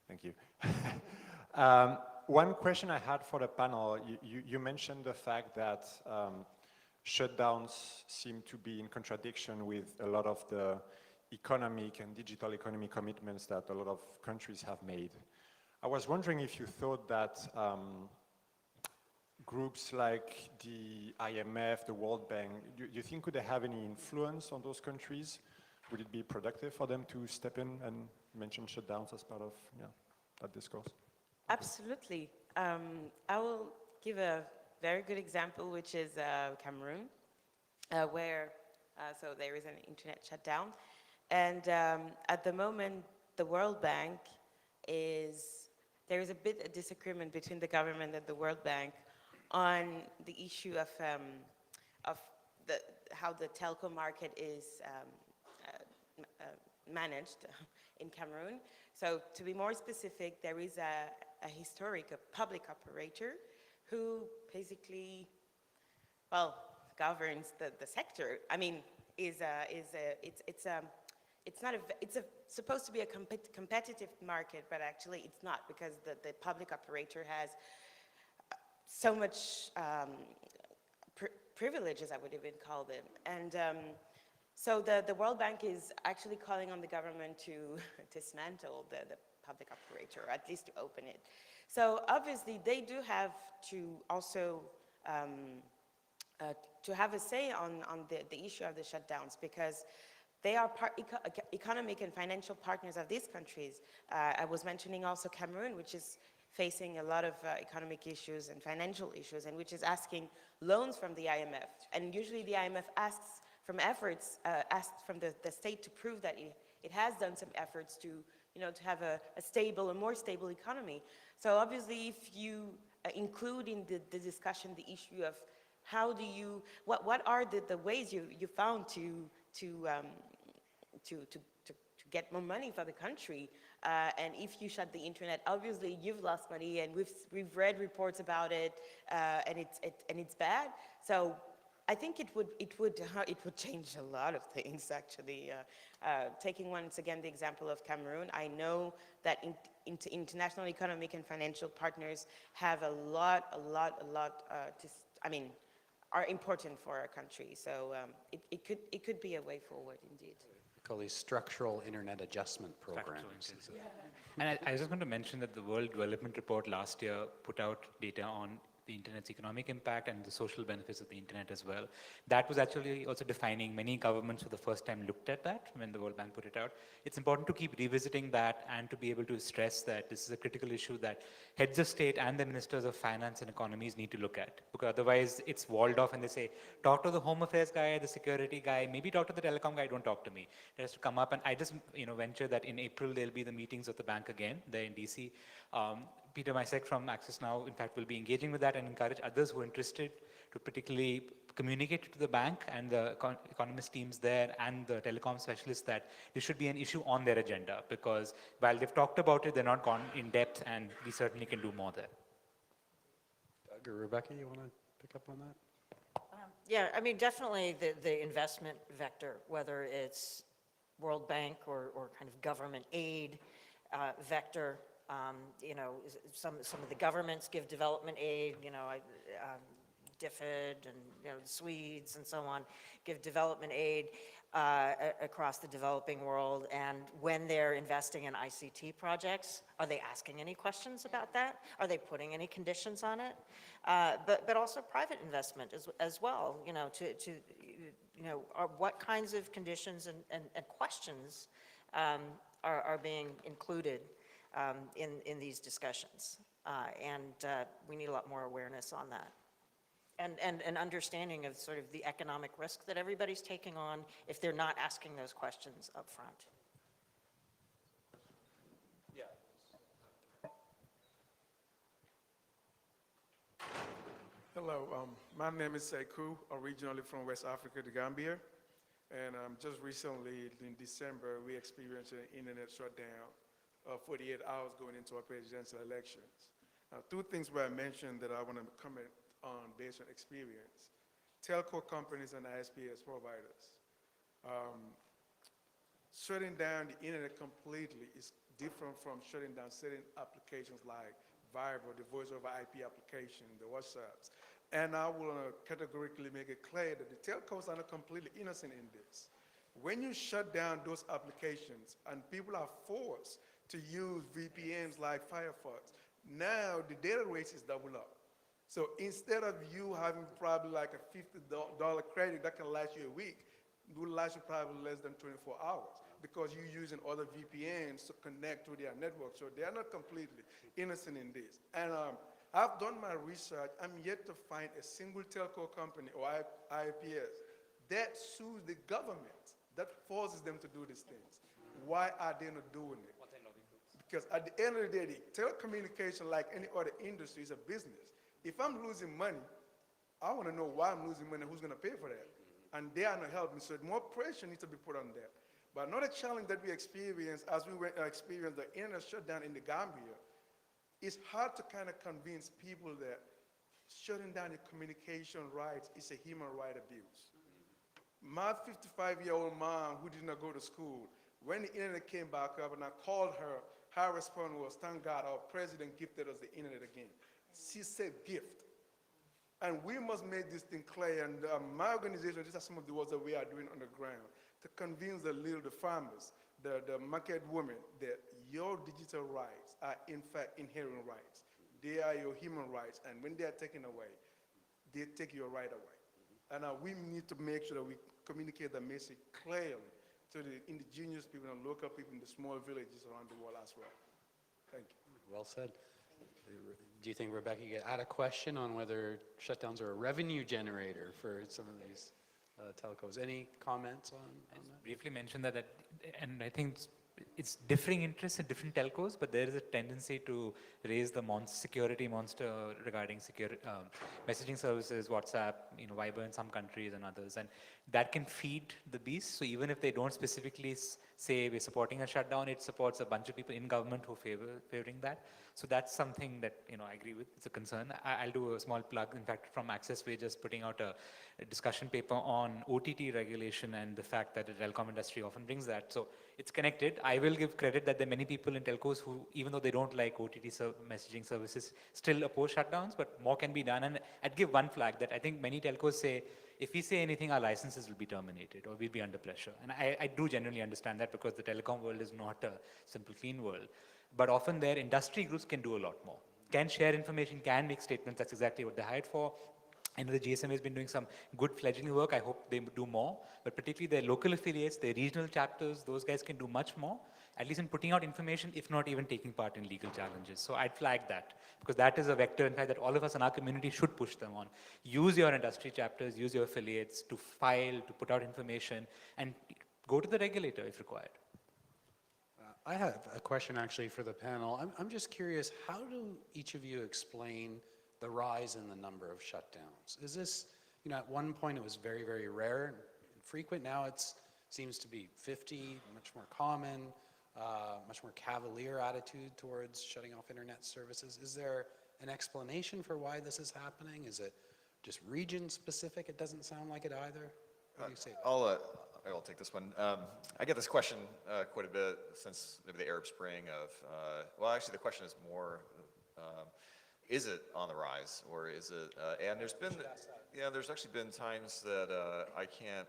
Thank you. One question I had for the panel, you mentioned the fact that shutdowns seem to be in contradiction with a lot of the economic and digital economy commitments that a lot of countries have made. I was wondering if you thought that groups like the IMF, the World Bank, you think could they have any influence on those countries? Would it be productive for them to step in and mention shutdowns as part of that discourse? Absolutely. I will give a very good example, which is Cameroon, where so there is an internet shutdown. And at the moment, the World Bank there is a bit of disagreement between the government and the World Bank on the issue of how the telco market is managed in Cameroon. So to be more specific, there is a historic public operator who basically, governs the sector. I mean, it's supposed to be a competitive market, but actually it's not, because the public operator has so much privileges, I would even call them. And so the World Bank is actually calling on the government to dismantle the public operator, or at least to open it. So obviously they do have to also to have a say on the issue of the shutdowns, because they are economic and financial partners of these countries. I was mentioning also Cameroon, which is facing a lot of economic issues and financial issues, and which is asking loans from the IMF. And usually the IMF asks from the state to prove that it has done some efforts to, to have a more stable economy. So obviously, if you include in the discussion the issue of how do you, what are the ways you found to get more money for the country, and if you shut the internet, obviously you've lost money, and we've read reports about it, and it's bad. So I think it would change a lot of things, actually. Taking once again the example of Cameroon, I know that international economic and financial partners have a lot are important for our country. So it could be a way forward, indeed. We call these structural internet adjustment programs. And I was just going to mention that the World Development Report last year put out data on the internet's economic impact and the social benefits of the internet as well. That was actually also defining. Many governments for the first time looked at that when the World Bank put it out. It's important to keep revisiting that and to be able to stress that this is a critical issue that heads of state and the ministers of finance and economies need to look at, because otherwise it's walled off and they say, talk to the home affairs guy, the security guy, maybe talk to the telecom guy, don't talk to me. It has to come up, and I just venture that in April there'll be the meetings of the bank again there in DC. Peter Misek from Access Now, in fact, will be engaging with that and encourage others who are interested to particularly communicate to the bank and the economist teams there and the telecom specialists that this should be an issue on their agenda, because while they've talked about it, they're not gone in depth, and we certainly can do more there. Doug or Rebecca, you want to pick up on that? Yeah, I mean, definitely the investment vector, whether it's World Bank or kind of government aid vector. Some of the governments give development aid, DFID and Swedes and so on give development aid across the developing world. And when they're investing in ICT projects, are they asking any questions about that? Are they putting any conditions on it? But also private investment as well. What kinds of conditions and questions are being included in these discussions, and we need a lot more awareness on that, and an understanding of sort of the economic risk that everybody's taking on if they're not asking those questions up front. Yeah. Hello, my name is Sekou, originally from West Africa, the Gambia, and just recently in December we experienced an internet shutdown. 48 hours going into our presidential elections. Now, two things were mentioned that I want to comment on based on experience. Telco companies and ISPs providers. Shutting down the internet completely is different from shutting down certain applications like Viber, the voice over IP application, the WhatsApps. And I will categorically make it clear that the telcos are not completely innocent in this. When you shut down those applications and people are forced to use VPNs like Firefox, now the data rates is double up. So instead of you having probably like a $50 credit that can last you a week, it will last you probably less than 24 hours because you're using other VPNs to connect to their network. So they're not completely innocent in this. And I've done my research. I'm yet to find a single telco company or IPS that sues the government, that forces them to do these things. Why are they not doing it? Because at the end of the day, the telecommunication, like any other industry, is a business. If I'm losing money, I want to know why I'm losing money, who's going to pay for that? And they are not helping, so more pressure needs to be put on that. But another challenge that we experienced as we experienced the internet shutdown in the Gambia, it's hard to kind of convince people that shutting down the communication rights is a human right abuse. My 55-year-old mom who did not go to school, when the internet came back up and I called her, her response was, thank God our president gifted us the internet again. She said gift. And we must make this thing clear, and my organization, these are some of the works that we are doing on the ground to convince the farmers, the market women, that your digital rights are in fact inherent rights. They are your human rights, and when they are taken away, they take your right away. And we need to make sure that we communicate the message clearly to the indigenous people and local people in the small villages around the world as well. Thank you. Well said. Do you think, Rebecca, you had a question on whether shutdowns are a revenue generator for some of these telcos? Any comments on that? Briefly mentioned that, and I think it's differing interests in different telcos, but there is a tendency to raise the security monster regarding messaging services, WhatsApp, Viber in some countries and others, and that can feed the beast. So even if they don't specifically say we're supporting a shutdown, it supports a bunch of people in government who favoring that. So that's something that I agree with. It's a concern. I'll do a small plug. In fact, from Access, we're just putting out a discussion paper on OTT regulation and the fact that the telecom industry often brings that. So it's connected. I will give credit that there are many people in telcos who, even though they don't like OTT messaging services, still oppose shutdowns, but more can be done. And I'd give one flag that I think many telcos say, if we say anything, our licenses will be terminated or we'll be under pressure. And I do genuinely understand that because the telecom world is not a simple, clean world. But often their industry groups can do a lot more, can share information, can make statements. That's exactly what they're hired for. I know the GSMA has been doing some good fledgling work. I hope they do more. But particularly their local affiliates, their regional chapters, those guys can do much more, at least in putting out information, if not even taking part in legal challenges. So I'd flag that, because that is a vector, in fact, that all of us in our community should push them on. Use your industry chapters, use your affiliates to file, to put out information, and go to the regulator if required. I have a question actually for the panel. I'm just curious, how do each of you explain the rise in the number of shutdowns? Is this, at one point it was very, very rare and frequent. Now it seems to be 50, much more common, much more cavalier attitude towards shutting off internet services. Is there an explanation for why this is happening? Is it just region specific? It doesn't sound like it either. What do you say? I'll take this one. I get this question quite a bit since maybe the Arab Spring well, actually the question is more, is it on the rise, or is it, and there's actually been times that I can't,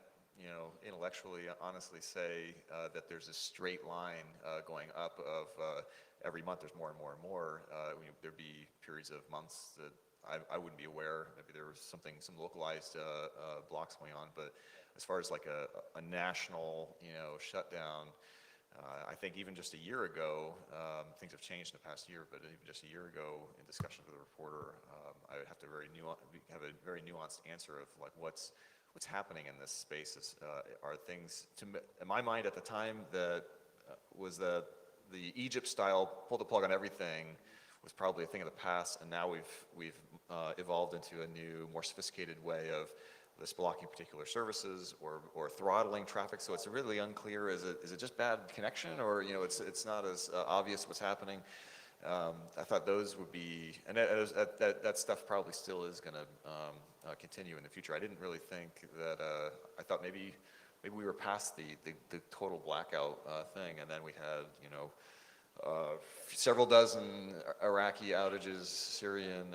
intellectually honestly say that there's a straight line going up of every month there's more and more and more. There'd be periods of months that I wouldn't be aware. Maybe there was some localized blocks going on, but as far as like a national, shutdown, I think even just a year ago, things have changed in the past year, but even just a year ago, in discussion with a reporter, I would have to have a very nuanced answer of like what's happening in this space. Are things, in my mind at the time, that was the Egypt-style pull the plug on everything was probably a thing of the past, and now we've evolved into a new, more sophisticated way of this blocking particular services or throttling traffic. So it's really unclear. Is it just bad connection, or it's not as obvious what's happening? I thought those would be, and that stuff probably still is going to continue in the future. I didn't really think that. I thought maybe we were past the total blackout thing, and then we had several dozen Iraqi outages, Syrian.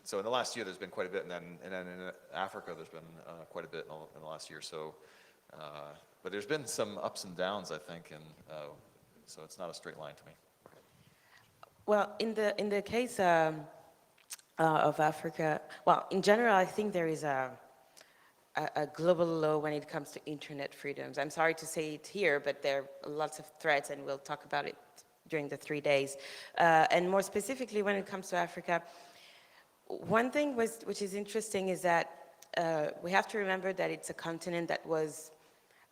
So in the last year there's been quite a bit, and then in Africa there's been quite a bit in the last year. So, but there's been some ups and downs, I think, and so it's not a straight line to me. Well, in the case of Africa, well, in general, I think there is a global law when it comes to internet freedoms. I'm sorry to say it here, but there are lots of threats, and we'll talk about it during the 3 days. And more specifically, when it comes to Africa, one thing which is interesting is that we have to remember that it's a continent that was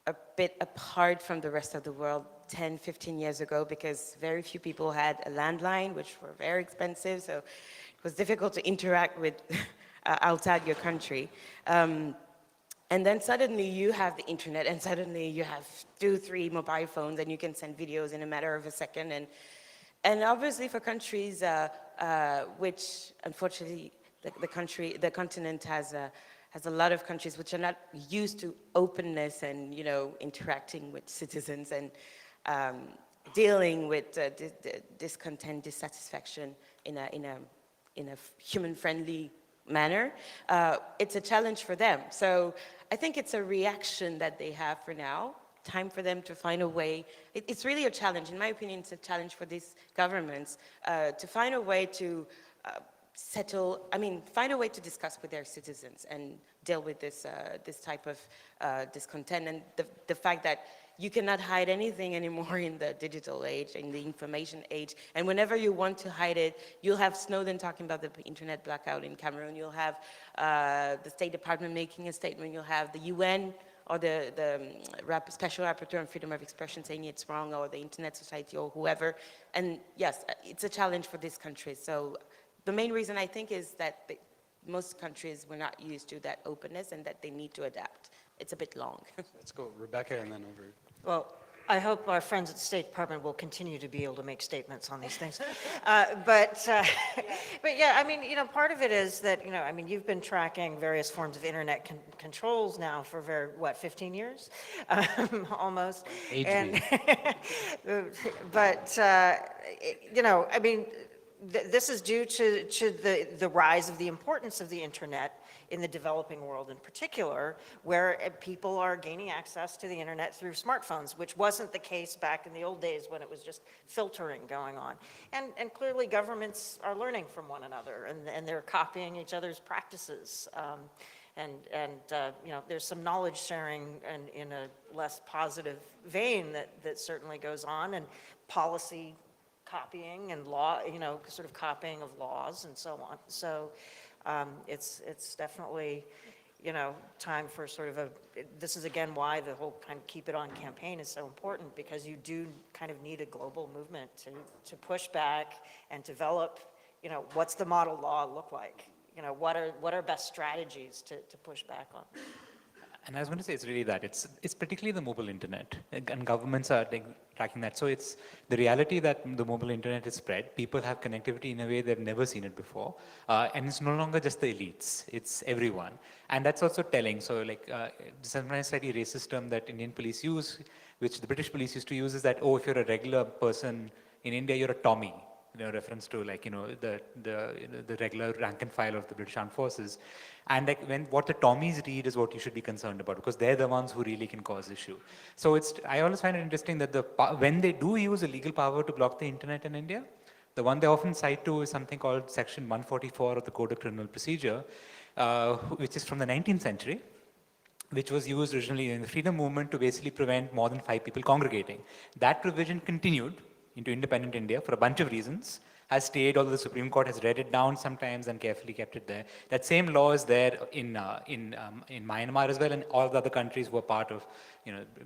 a bit apart from the rest of the world 10, 15 years ago, because very few people had a landline, which were very expensive, so it was difficult to interact with outside your country. And then suddenly you have the internet, and suddenly you have 2, 3 mobile phones, and you can send videos in a matter of a second. And obviously for countries which, unfortunately, the continent has a lot of countries which are not used to openness and interacting with citizens and dealing with discontent, dissatisfaction in a human-friendly manner. It's a challenge for them. So I think it's a reaction that they have for now. Time for them to find a way. It's really a challenge. In my opinion, it's a challenge for these governments to find a way to find a way to discuss with their citizens and deal with this type of discontent, and the fact that you cannot hide anything anymore in the digital age, in the information age. And whenever you want to hide it, you'll have Snowden talking about the internet blackout in Cameroon. You'll have the State Department making a statement. You'll have the UN or the Special Rapporteur on Freedom of Expression saying it's wrong, or the Internet Society or whoever. And yes, it's a challenge for this country. So the main reason I think is that most countries were not used to that openness and that they need to adapt. It's a bit long. Let's go Rebecca and then over. Well, I hope our friends at the State Department will continue to be able to make statements on these things. But yeah, I mean, part of it is that, I mean, you've been tracking various forms of internet controls now for 15 years? Almost. Age And, but, I mean, this is due to the rise of the importance of the internet in the developing world in particular, where people are gaining access to the internet through smartphones, which wasn't the case back in the old days when it was just filtering going on. And clearly governments are learning from one another, and they're copying each other's practices. There's some knowledge sharing in a less positive vein that certainly goes on, and policy copying and law, sort of copying of laws and so on. So it's definitely, time for sort of this is again why the whole kind of Keep It On campaign is so important, because you do kind of need a global movement to push back and develop, what's the model law look like? What are best strategies to push back on? And I was going to say, it's really that. It's particularly the mobile internet, and governments are tracking that. So it's the reality that the mobile internet is spread. People have connectivity in a way they've never seen it before. And it's no longer just the elites, it's everyone. And that's also telling. So like, sometimes slightly racist term that Indian police use, which the British police used to use, is that, oh, if you're a regular person in India, you're a Tommy. Reference to like, the regular rank and file of the British Armed Forces. And like what the Tommies read is what you should be concerned about, because they're the ones who really can cause issue. So I always find it interesting that when they do use a legal power to block the internet in India, the one they often cite to is something called Section 144 of the Code of Criminal Procedure, which is from the 19th century, which was used originally in the freedom movement to basically prevent more than 5 people congregating. That provision continued into independent India for a bunch of reasons, has stayed, although the Supreme Court has read it down sometimes and carefully kept it there. That same law is there in Myanmar as well, and all the other countries were part of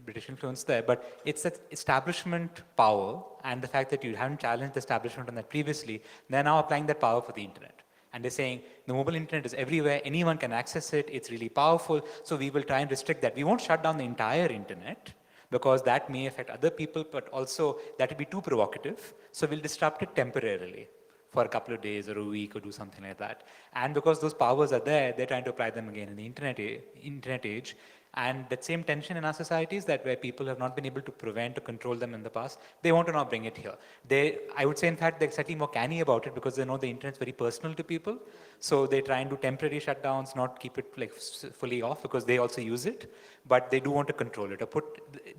British influence there. But it's that establishment power and the fact that you haven't challenged the establishment on that previously, they're now applying that power for the internet. And they're saying the mobile internet is everywhere, anyone can access it, it's really powerful, so we will try and restrict that. We won't shut down the entire internet, because that may affect other people, but also that would be too provocative. So we'll disrupt it temporarily for a couple of days or a week or do something like that. And because those powers are there, they're trying to apply them again in the internet age. And that same tension in our societies, that where people have not been able to prevent or control them in the past, they want to now bring it here. I would say, in fact, they're slightly more canny about it, because they know the internet's very personal to people. So they try and do temporary shutdowns, not keep it like fully off, because they also use it. But they do want to control it, or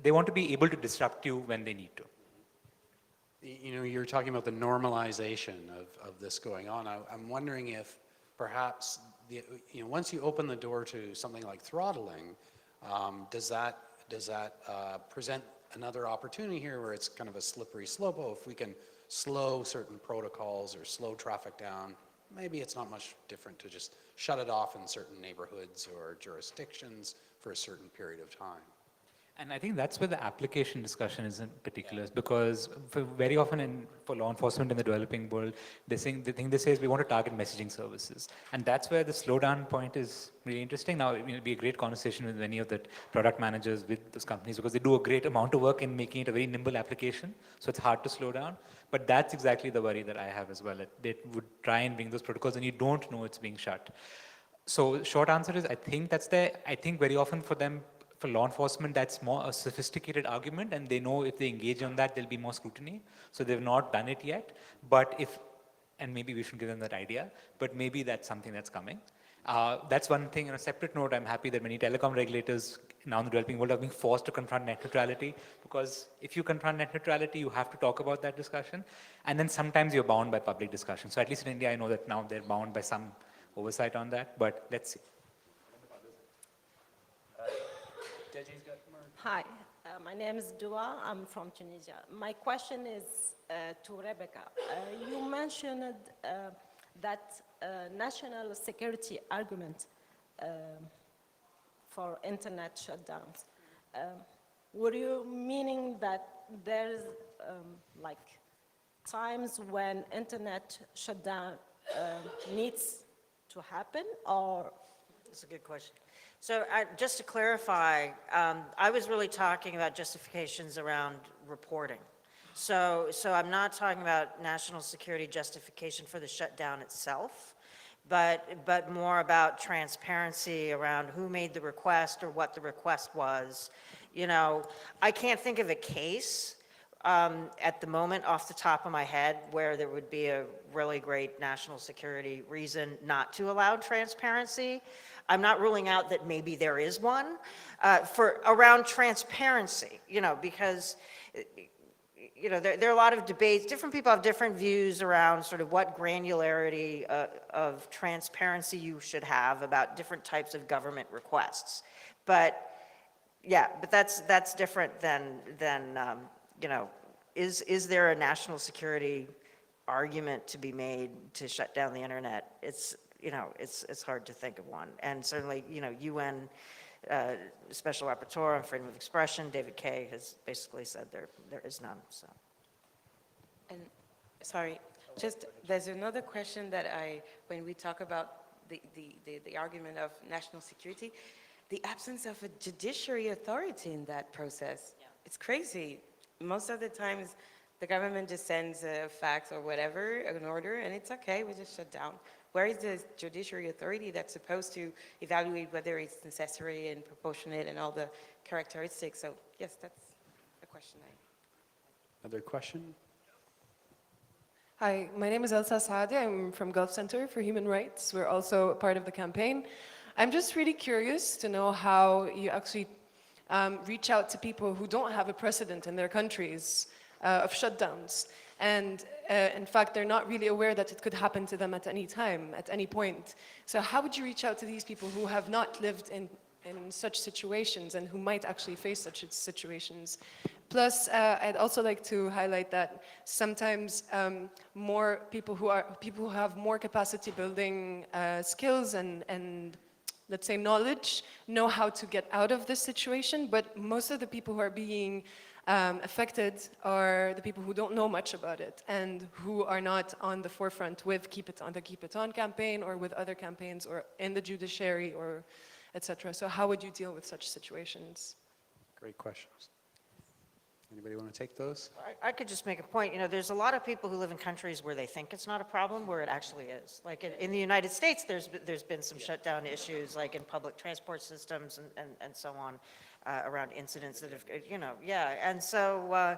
they want to be able to disrupt you when they need to. You're talking about the normalization of this going on. I'm wondering if perhaps, once you open the door to something like throttling, does that present another opportunity here where it's kind of a slippery slope? Oh, if we can slow certain protocols or slow traffic down, maybe it's not much different to just shut it off in certain neighborhoods or jurisdictions for a certain period of time. And I think that's where the application discussion is in particular, because very often for law enforcement in the developing world, the thing they say is we want to target messaging services. And that's where the slowdown point is really interesting. Now, it'll be a great conversation with many of the product managers with those companies, because they do a great amount of work in making it a very nimble application. So it's hard to slow down. But that's exactly the worry that I have as well. They would try and bring those protocols and you don't know it's being shut. So short answer is, I think that's there. I think very often for them, for law enforcement, that's more a sophisticated argument, and they know if they engage on that, there'll be more scrutiny. So they've not done it yet. But and maybe we should give them that idea, but maybe that's something that's coming. That's one thing. On a separate note, I'm happy that many telecom regulators now in the developing world are being forced to confront net neutrality, because if you confront net neutrality, you have to talk about that discussion. And then sometimes you're bound by public discussion. So at least in India, I know that now they're bound by some oversight on that, but let's see. Hi, my name is Dua. I'm from Tunisia. My question is to Rebecca. You mentioned that national security argument for internet shutdowns. Were you meaning that there's like times when internet shutdown needs to happen, or That's a good question. So just to clarify, I was really talking about justifications around reporting. So I'm not talking about national security justification for the shutdown itself, but more about transparency around who made the request or what the request was. You know, I can't think of a case at the moment off the top of my head where there would be a really great national security reason not to allow transparency. I'm not ruling out that maybe there is one for around transparency, you know, because you know, there are a lot of debates. Different people have different views around sort of what granularity of transparency you should have about different types of government requests. But yeah, but that's different than you know, is there a national security argument to be made to shut down the internet? It's, you know, it's hard to think of one. And certainly, you know, UN Special Rapporteur on Freedom of Expression, David Kay, has basically said there is none, so. And, sorry, just, there's another question that when we talk about the argument of national security, the absence of a judiciary authority in that process. Yeah. It's crazy. Most of the times, the government just sends a fax or whatever, an order, and it's okay, we just shut down. Where is the judiciary authority that's supposed to evaluate whether it's necessary and proportionate and all the characteristics? So yes, that's a question. Another question? Hi, my name is Elsa Saadi. I'm from Gulf Center for Human Rights. We're also a part of the campaign. I'm just really curious to know how you actually reach out to people who don't have a precedent in their countries of shutdowns. And in fact, they're not really aware that it could happen to them at any time, at any point. So how would you reach out to these people who have not lived in such situations and who might actually face such situations? Plus, I'd also like to highlight that sometimes more people who have more capacity building skills and let's say knowledge know how to get out of this situation, but most of the people who are being affected are the people who don't know much about it and who are not on the forefront with the Keep It On campaign or with other campaigns or in the judiciary or etc. So how would you deal with such situations? Great questions. Anybody want to take those? I could just make a point. You know, there's a lot of people who live in countries where they think it's not a problem, where it actually is. Like in the United States, there's been some shutdown issues, like in public transport systems and so on, around incidents that have, you know, yeah. And so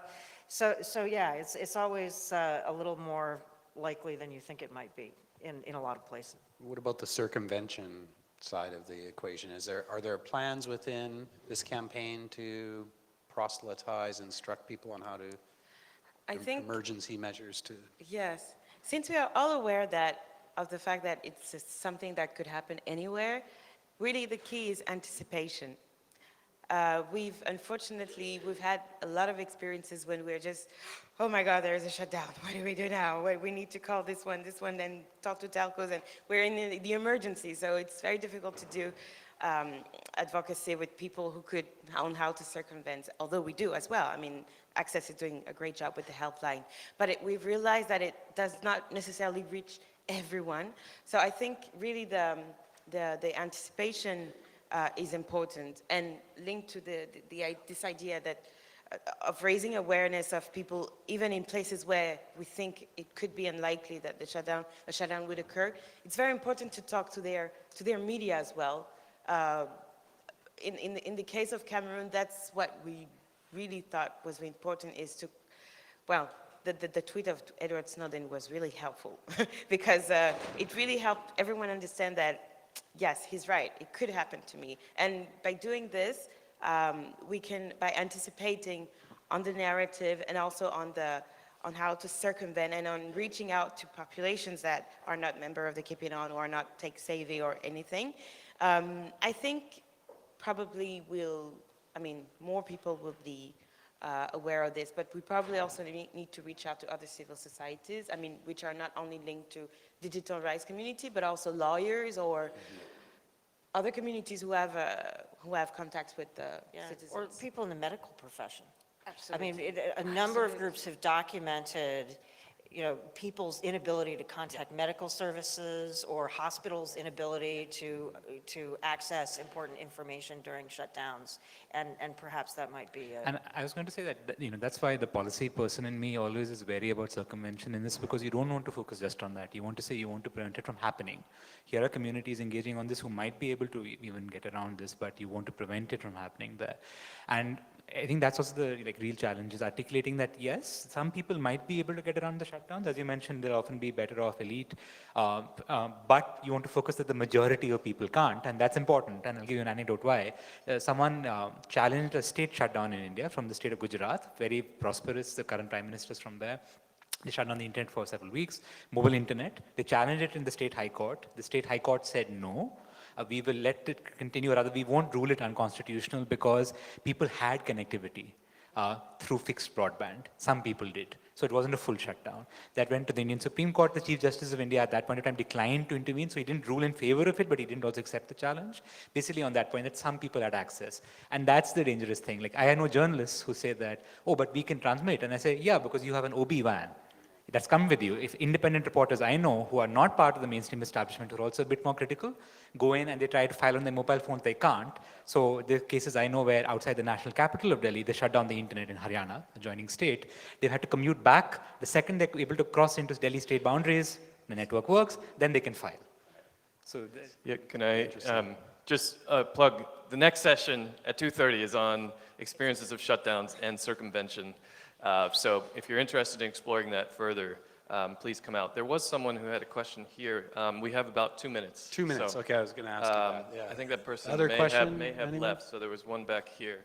yeah, it's always a little more likely than you think it might be in a lot of places. What about the circumvention side of the equation? Are there plans within this campaign to proselytize, instruct people on how to emergency measures to? Yes, since we are all aware of the fact that it's something that could happen anywhere, really the key is anticipation. Unfortunately, we've had a lot of experiences when we're just, oh my God, there's a shutdown. What do we do now? We need to call this one, then talk to telcos, and we're in the emergency. So it's very difficult to do advocacy with people who could, on how to circumvent, although we do as well. I mean, Access is doing a great job with the helpline. But we've realized that it does not necessarily reach everyone. So I think really the anticipation is important, and linked to this idea that of raising awareness of people, even in places where we think it could be unlikely that the shutdown would occur. It's very important to talk to their media as well. In the case of Cameroon, that's what we really thought was important, is to, well, the tweet of Edward Snowden was really helpful because it really helped everyone understand that, yes, he's right, it could happen to me. And by doing this, we can, by anticipating on the narrative and also on how to circumvent and on reaching out to populations that are not member of the Keep It On or are not tech savvy or anything, I think probably we'll I mean, more people will be aware of this, but we probably also need to reach out to other civil societies, I mean, which are not only linked to digital rights community, but also lawyers or other communities who have contacts with the citizens. Or people in the medical profession. Absolutely. I mean, a number of groups have documented, you know, people's inability to contact medical services or hospitals' inability to access important information during shutdowns, and perhaps that might be a... And I was going to say that, you know, that's why the policy person in me always is wary about circumvention in this, because you don't want to focus just on that. You want to say you want to prevent it from happening. Here are communities engaging on this who might be able to even get around this, but you want to prevent it from happening there. And I think that's also the real challenge, is articulating that yes, some people might be able to get around the shutdowns. As you mentioned, they'll often be better off elite, but you want to focus that the majority of people can't, and that's important. And I'll give you an anecdote why. Someone challenged a state shutdown in India from the state of Gujarat, very prosperous, the current prime minister is from there. They shut down the internet for several weeks, mobile internet. They challenged it in the state high court. The state high court said no. We will let it continue, or rather we won't rule it unconstitutional because people had connectivity through fixed broadband. Some people did. So it wasn't a full shutdown. That went to the Indian Supreme Court. The Chief Justice of India at that point in time declined to intervene, so he didn't rule in favor of it, but he didn't also accept the challenge. Basically on that point, that some people had access. And that's the dangerous thing. Like, I know journalists who say that, oh, but we can transmit. And I say, yeah, because you have an OB van. That's come with you. If independent reporters I know who are not part of the mainstream establishment, who are also a bit more critical, go in and they try to file on their mobile phones, they can't. So there are cases I know where outside the national capital of Delhi, they shut down the internet in Haryana, adjoining state. They've had to commute back. The second they're able to cross into Delhi state boundaries, the network works, then they can file. So yeah, can I just plug, the next session at 2:30 is on experiences of shutdowns and circumvention. So if you're interested in exploring that further, please come out. There was someone who had a question here. We have about 2 minutes. 2 minutes, So, okay, I was going to ask you that, yeah. I think that person Other question, may have anyone? left, so there was one back here.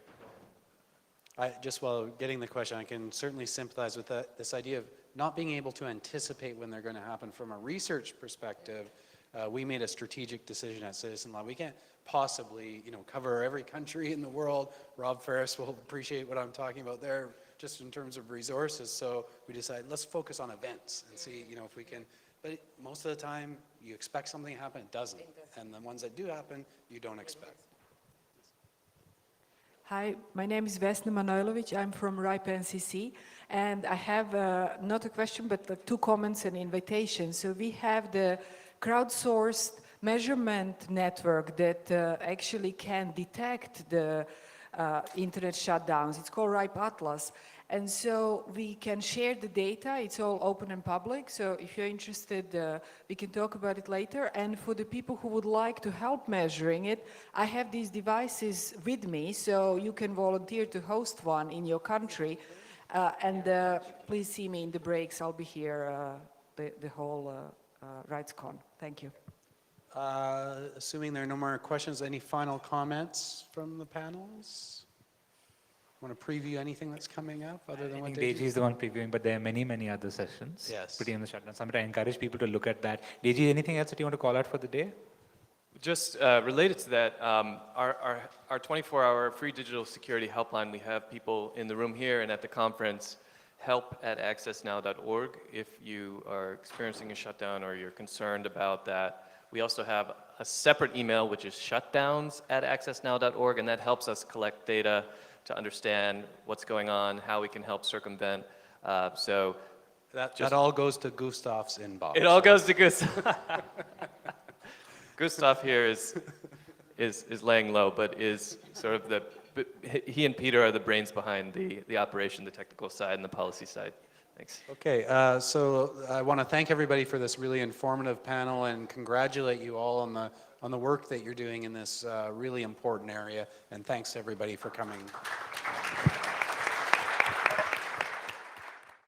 Just while getting the question, I can certainly sympathize with this idea of not being able to anticipate when they're going to happen from a research perspective. We made a strategic decision at Citizen Law. We can't possibly, cover every country in the world. Rob Ferris will appreciate what I'm talking about there, just in terms of resources. So we decided, let's focus on events and see, if we can. But most of the time, you expect something to happen, it doesn't. And the ones that do happen, you don't expect. Hi, my name is Vesna Manojlovic. I'm from RIPE NCC, and I have not a question, but 2 comments and invitation. So we have the crowdsourced measurement network that actually can detect the internet shutdowns. It's called RIPE Atlas. And so we can share the data. It's all open and public. So if you're interested, we can talk about it later. And for the people who would like to help measuring it, I have these devices with me, so you can volunteer to host one in your country. And please see me in the breaks. I'll be here the whole RightsCon. Thank you. Assuming there are no more questions, any final comments from the panels? Want to preview anything that's coming up other than I what think Deji is the one previewing, but there are many, many other sessions. Yes. Pretty on the shutdown summit. I encourage people to look at that. Deji, anything else that you want to call out for the day? Just related to that, our 24-hour free digital security helpline, we have people in the room here and at the conference, help@accessnow.org if you are experiencing a shutdown or you're concerned about that. We also have a separate email, which is shutdowns@accessnow.org, and that helps us collect data to understand what's going on, how we can help circumvent. So that all goes to Gustav's inbox. it all goes to Gustav. Gustav here is laying low, but is sort of he and Peter are the brains behind the operation, the technical side, and the policy side. Thanks. Okay, so I want to thank everybody for this really informative panel and congratulate you all on the work that you're doing in this really important area. And thanks everybody for coming.